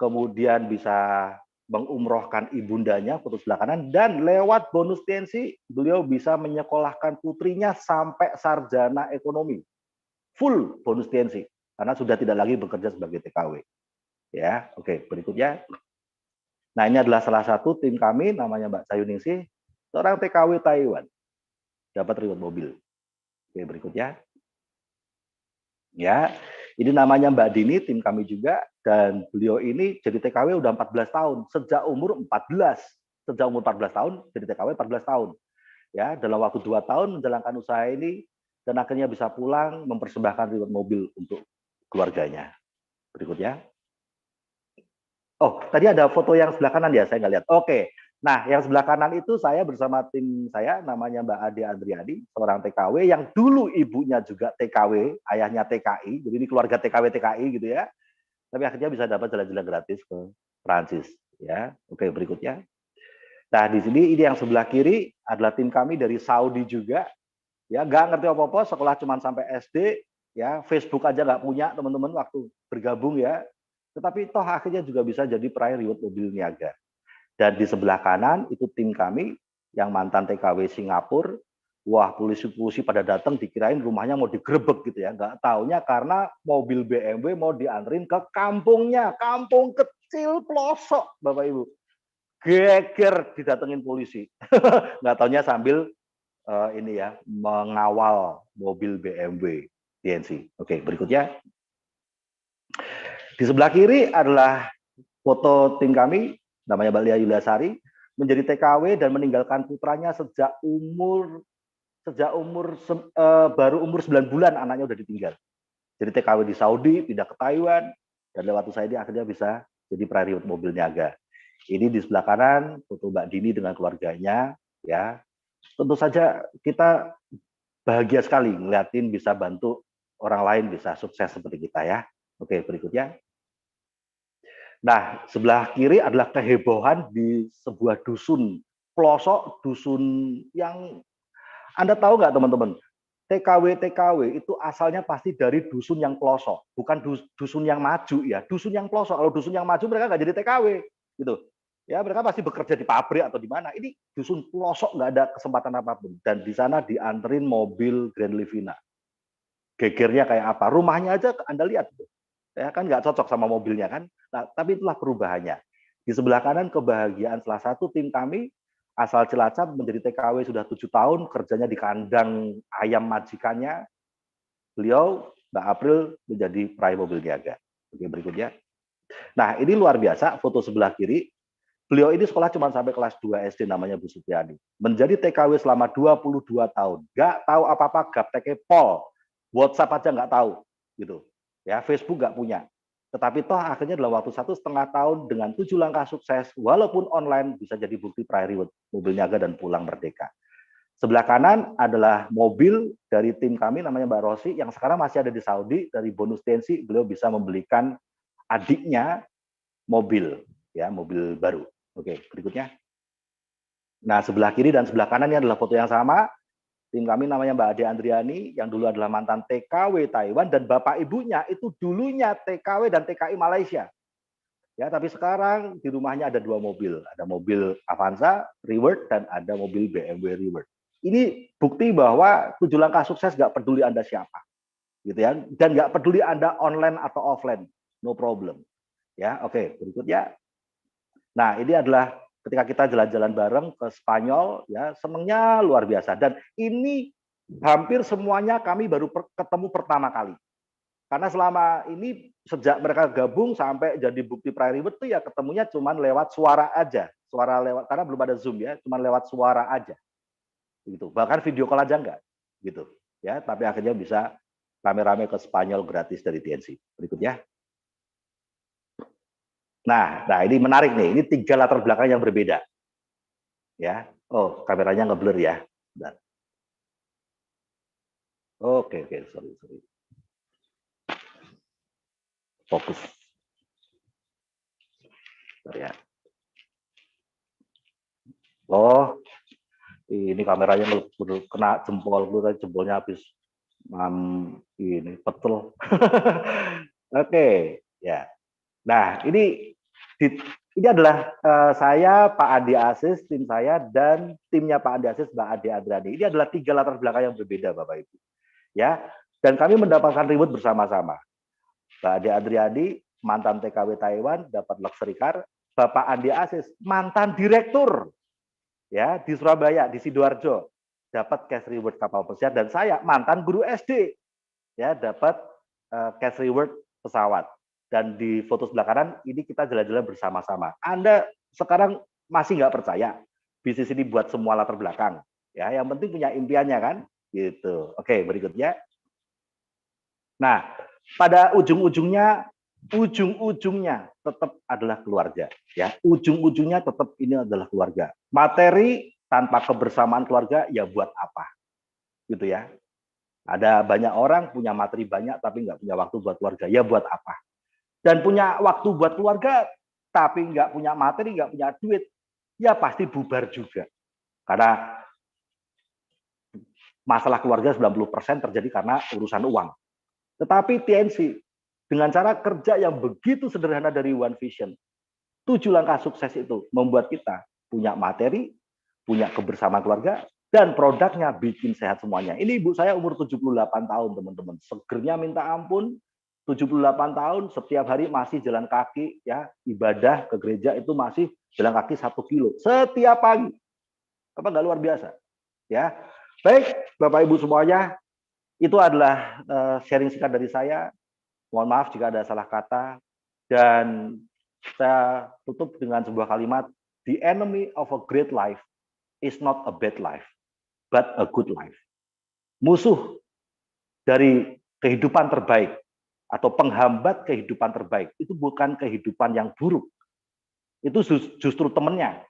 kemudian bisa mengumrohkan ibundanya, foto sebelah kanan, dan lewat bonus TNC beliau bisa menyekolahkan putrinya sampai sarjana ekonomi, full bonus TNC karena sudah tidak lagi bekerja sebagai TKW. Ya, oke, berikutnya. Nah, ini adalah salah satu tim kami, namanya Mbak Sayuningsih, seorang TKW Taiwan, dapat reward mobil. Oke, berikutnya. Ya, ini namanya Mbak Dini, tim kami juga, dan beliau ini jadi TKW udah 14 tahun, sejak umur 14 tahun jadi TKW 14 tahun. Ya, dalam waktu 2 tahun menjalankan usaha ini dan akhirnya bisa pulang mempersembahkan reward mobil untuk keluarganya. Berikutnya. Oh, tadi ada foto yang sebelah kanan ya, saya nggak lihat. Oke. Nah, yang sebelah kanan itu saya bersama tim saya, namanya Mbak Ade Andriani, seorang TKW yang dulu ibunya juga TKW, ayahnya TKI, jadi ini keluarga TKW-TKI gitu ya. Tapi akhirnya bisa dapat jalan-jalan gratis ke Prancis. Ya, oke, berikutnya. Nah, di sini ini yang sebelah kiri adalah tim kami dari Saudi juga. Ya, nggak ngerti apa-apa, sekolah cuma sampai SD, ya, Facebook aja nggak punya teman-teman waktu bergabung ya. Tetapi toh akhirnya juga bisa jadi peraih reward mobil niaga. Dan di sebelah kanan itu tim kami yang mantan TKW Singapura. Wah, polisi-polisi pada datang dikirain rumahnya mau digerebek gitu ya. Nggak taunya karena mobil BMW mau dianterin ke kampungnya. Kampung kecil pelosok, Bapak Ibu. Geger didatengin polisi. Nggak taunya sambil ini ya, mengawal mobil BMW TNC. Oke, berikutnya. Di sebelah kiri adalah foto tim kami, namanya Mbak Lia Yuliasari, menjadi TKW dan meninggalkan putranya sejak baru umur 9 bulan anaknya udah ditinggal. Jadi TKW di Saudi, pindah ke Taiwan, dan lewat usaha ini akhirnya bisa jadi peraih reward mobil niaga. Ini di sebelah kanan foto Mbak Dini dengan keluarganya, ya. Tentu saja kita bahagia sekali ngeliatin bisa bantu orang lain bisa sukses seperti kita ya. Oke, berikutnya. Nah, sebelah kiri adalah kehebohan di sebuah dusun pelosok, dusun yang Anda tahu nggak teman-teman? TKW itu asalnya pasti dari dusun yang pelosok, bukan dusun yang maju ya. Dusun yang pelosok. Kalau dusun yang maju mereka nggak jadi TKW, gitu. Ya, mereka pasti bekerja di pabrik atau di mana. Ini dusun pelosok nggak ada kesempatan apapun. Dan di sana dianterin mobil Grand Livina. Gegernya kayak apa? Rumahnya aja Anda lihat. Ya kan nggak cocok sama mobilnya kan. Nah, tapi itulah perubahannya. Di sebelah kanan kebahagiaan salah satu tim kami asal Cilacap menjadi TKW sudah 7 tahun, kerjanya di kandang ayam majikannya. Beliau Mbak April menjadi peraih mobil niaga. Oke, berikutnya. Nah, ini luar biasa foto sebelah kiri. Beliau ini sekolah cuma sampai kelas 2 SD, namanya Bu Supriani. Menjadi TKW selama 22 tahun. Nggak tahu apa-apa, gapteknya pol. WhatsApp aja nggak tahu, gitu. Ya, Facebook nggak punya. Tetapi toh akhirnya dalam waktu 1,5 tahun dengan 7 langkah sukses, walaupun online bisa jadi bukti peraih reward mobil niaga dan pulang merdeka. Sebelah kanan adalah mobil dari tim kami namanya Mbak Rosi yang sekarang masih ada di Saudi. Dari bonus TNC beliau bisa membelikan adiknya mobil, ya, mobil baru. Oke, berikutnya. Nah, sebelah kiri dan sebelah kanan ini adalah foto yang sama. Tim kami namanya Mbak Ade Andriani, yang dulu adalah mantan TKW Taiwan, dan bapak ibunya itu dulunya TKW dan TKI Malaysia. Ya, tapi sekarang di rumahnya ada 2 mobil. Ada mobil Avanza Reward dan ada mobil BMW Reward. Ini bukti bahwa 7 langkah sukses nggak peduli Anda siapa. Gitu ya. Dan nggak peduli Anda online atau offline. No problem. Ya, oke, berikutnya. Nah, ini adalah ketika kita jalan-jalan bareng ke Spanyol, ya, senengnya luar biasa. Dan ini hampir semuanya kami baru ketemu pertama kali. Karena selama ini sejak mereka gabung sampai jadi bukti peraih reward itu ya ketemunya cuma lewat suara aja. Suara lewat, karena belum ada Zoom ya, cuma lewat suara aja. Gitu. Bahkan video call aja enggak. Gitu. Ya, tapi akhirnya bisa rame-rame ke Spanyol gratis dari TNC. Berikutnya. Nah, ini menarik nih. Ini 3 latar belakang yang berbeda. Ya. Oh, kameranya nge-blur ya. Bentar. Oke, sorry. Fokus. Bentar ya. Oh, ini kameranya kena jempol gue, jempolnya habis ini petel. Oke, ya. Nah, ini adalah saya, Pak Andi Aziz, tim saya, dan timnya Pak Andi Aziz, Mbak Ade Adrani. Ini adalah 3 latar belakang yang berbeda, Bapak Ibu. Ya, dan kami mendapatkan reward bersama-sama. Mbak Ade Adriani, mantan TKW Taiwan, dapat luxury car. Bapak Andi Aziz, mantan direktur ya di Surabaya, di Sidoarjo, dapat cash reward kapal pesiar, dan saya mantan guru SD ya dapat cash reward pesawat. Dan di foto sebelah kanan ini kita jalan-jalan bersama-sama. Anda sekarang masih nggak percaya bisnis ini buat semua latar belakang ya, yang penting punya impiannya kan gitu. Oke, berikutnya. Nah, pada ujung-ujungnya tetap adalah keluarga ya. Ujung-ujungnya tetap ini adalah keluarga. Materi tanpa kebersamaan keluarga ya buat apa? Gitu ya. Ada banyak orang punya materi banyak tapi nggak punya waktu buat keluarga. Ya buat apa? Dan punya waktu buat keluarga tapi nggak punya materi, nggak punya duit, ya pasti bubar juga. Karena masalah keluarga 90% terjadi karena urusan uang. Tetapi TNC dengan cara kerja yang begitu sederhana dari One Vision, 7 langkah sukses itu membuat kita punya materi, punya kebersamaan keluarga, dan produknya bikin sehat semuanya. Ini ibu saya umur 78 tahun, teman-teman. Segernya minta ampun, 78 tahun, setiap hari masih jalan kaki, ya ibadah ke gereja itu masih jalan kaki 1 kilo setiap pagi. Apa nggak luar biasa? Ya, baik, Bapak Ibu semuanya, itu adalah sharing singkat dari saya. Mohon maaf jika ada salah kata, dan saya tutup dengan sebuah kalimat, the enemy of a great life is not a bad life, but a good life. Musuh dari kehidupan terbaik atau penghambat kehidupan terbaik itu bukan kehidupan yang buruk. Itu justru temannya.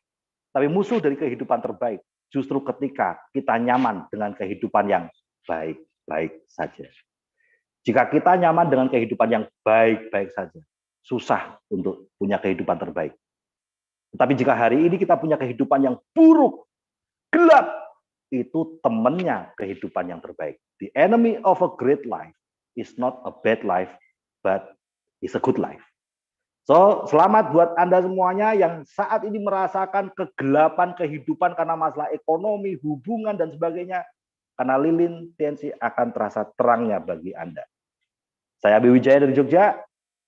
Tapi musuh dari kehidupan terbaik justru ketika kita nyaman dengan kehidupan yang baik-baik saja. Jika kita nyaman dengan kehidupan yang baik-baik saja, susah untuk punya kehidupan terbaik. Tetapi jika hari ini kita punya kehidupan yang buruk, gelap, itu temannya kehidupan yang terbaik. The enemy of a great life is not a bad life, but is a good life. So, selamat buat Anda semuanya yang saat ini merasakan kegelapan kehidupan karena masalah ekonomi, hubungan, dan sebagainya. Karena lilin TNC akan terasa terangnya bagi Anda. Saya Abi Wijaya dari Jogja.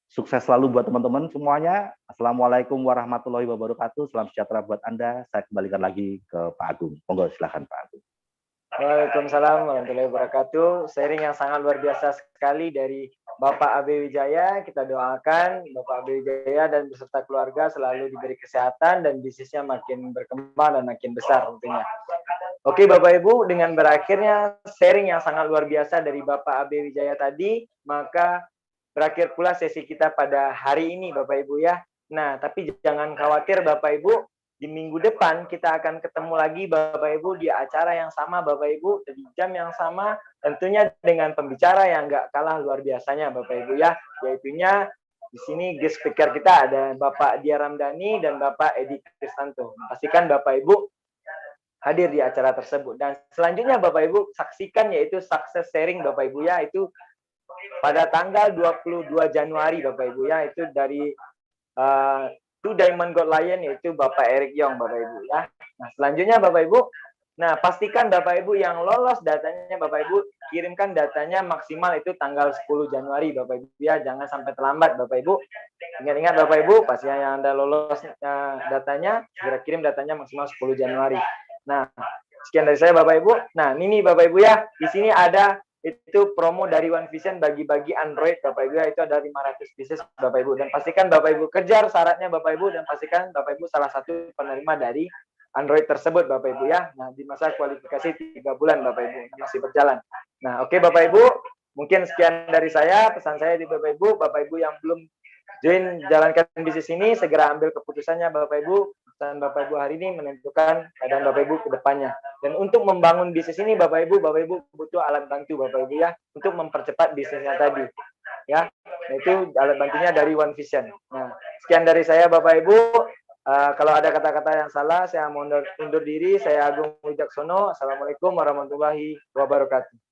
Sukses selalu buat teman-teman semuanya. Assalamualaikum warahmatullahi wabarakatuh. Salam sejahtera buat Anda. Saya kembalikan lagi ke Pak Agung. Monggo silakan Pak Agung. Waalaikumsalam warahmatullahi wabarakatuh. Sharing yang sangat luar biasa sekali dari Bapak Abi Wijaya. Kita doakan Bapak Abi Wijaya dan beserta keluarga selalu diberi kesehatan dan bisnisnya makin berkembang dan makin besar tentunya. Oke Bapak Ibu, dengan berakhirnya sharing yang sangat luar biasa dari Bapak Abi Wijaya tadi, maka berakhir pula sesi kita pada hari ini Bapak Ibu ya. Nah, tapi jangan khawatir Bapak Ibu, di minggu depan kita akan ketemu lagi Bapak Ibu di acara yang sama Bapak Ibu, di jam yang sama, tentunya dengan pembicara yang nggak kalah luar biasanya Bapak Ibu ya, yaitunya di sini guest speaker kita ada Bapak Dia Ramdhani dan Bapak Edi Kristanto. Pastikan Bapak Ibu hadir di acara tersebut. Dan selanjutnya Bapak Ibu saksikan yaitu success sharing Bapak Ibu ya, itu pada tanggal 22 Januari Bapak Ibu ya, itu dari Two Diamond Gold Lion yaitu Bapak Eric Yong Bapak Ibu ya. Nah, selanjutnya Bapak Ibu, nah pastikan Bapak Ibu yang lolos datanya Bapak Ibu kirimkan datanya maksimal itu tanggal 10 Januari Bapak Ibu ya, jangan sampai terlambat Bapak Ibu. Ingat-ingat Bapak Ibu, pastinya yang Anda lolos datanya segera kirim datanya maksimal 10 Januari. Nah, sekian dari saya Bapak Ibu. Nah, ini Bapak Ibu ya, di sini ada itu promo dari One Vision bagi-bagi Android Bapak Ibu ya, itu ada 500 pieces Bapak Ibu, dan pastikan Bapak Ibu kejar syaratnya Bapak Ibu, dan pastikan Bapak Ibu salah satu penerima dari Android tersebut Bapak Ibu ya. Nah, di masa kualifikasi 3 bulan Bapak Ibu masih berjalan. Nah, oke Bapak Ibu, mungkin sekian dari saya, pesan saya di Bapak Ibu yang belum join jalankan bisnis ini, segera ambil keputusannya Bapak Ibu, dan Bapak Ibu hari ini menentukan keadaan Bapak Ibu ke depannya. Dan untuk membangun bisnis ini Bapak Ibu butuh alat bantu Bapak Ibu ya, untuk mempercepat bisnisnya tadi. Ya, itu alat bantunya dari One Vision. Nah, sekian dari saya Bapak Ibu. Kalau ada kata-kata yang salah, saya mau undur diri. Saya Agung Wijaksono. Assalamualaikum warahmatullahi wabarakatuh.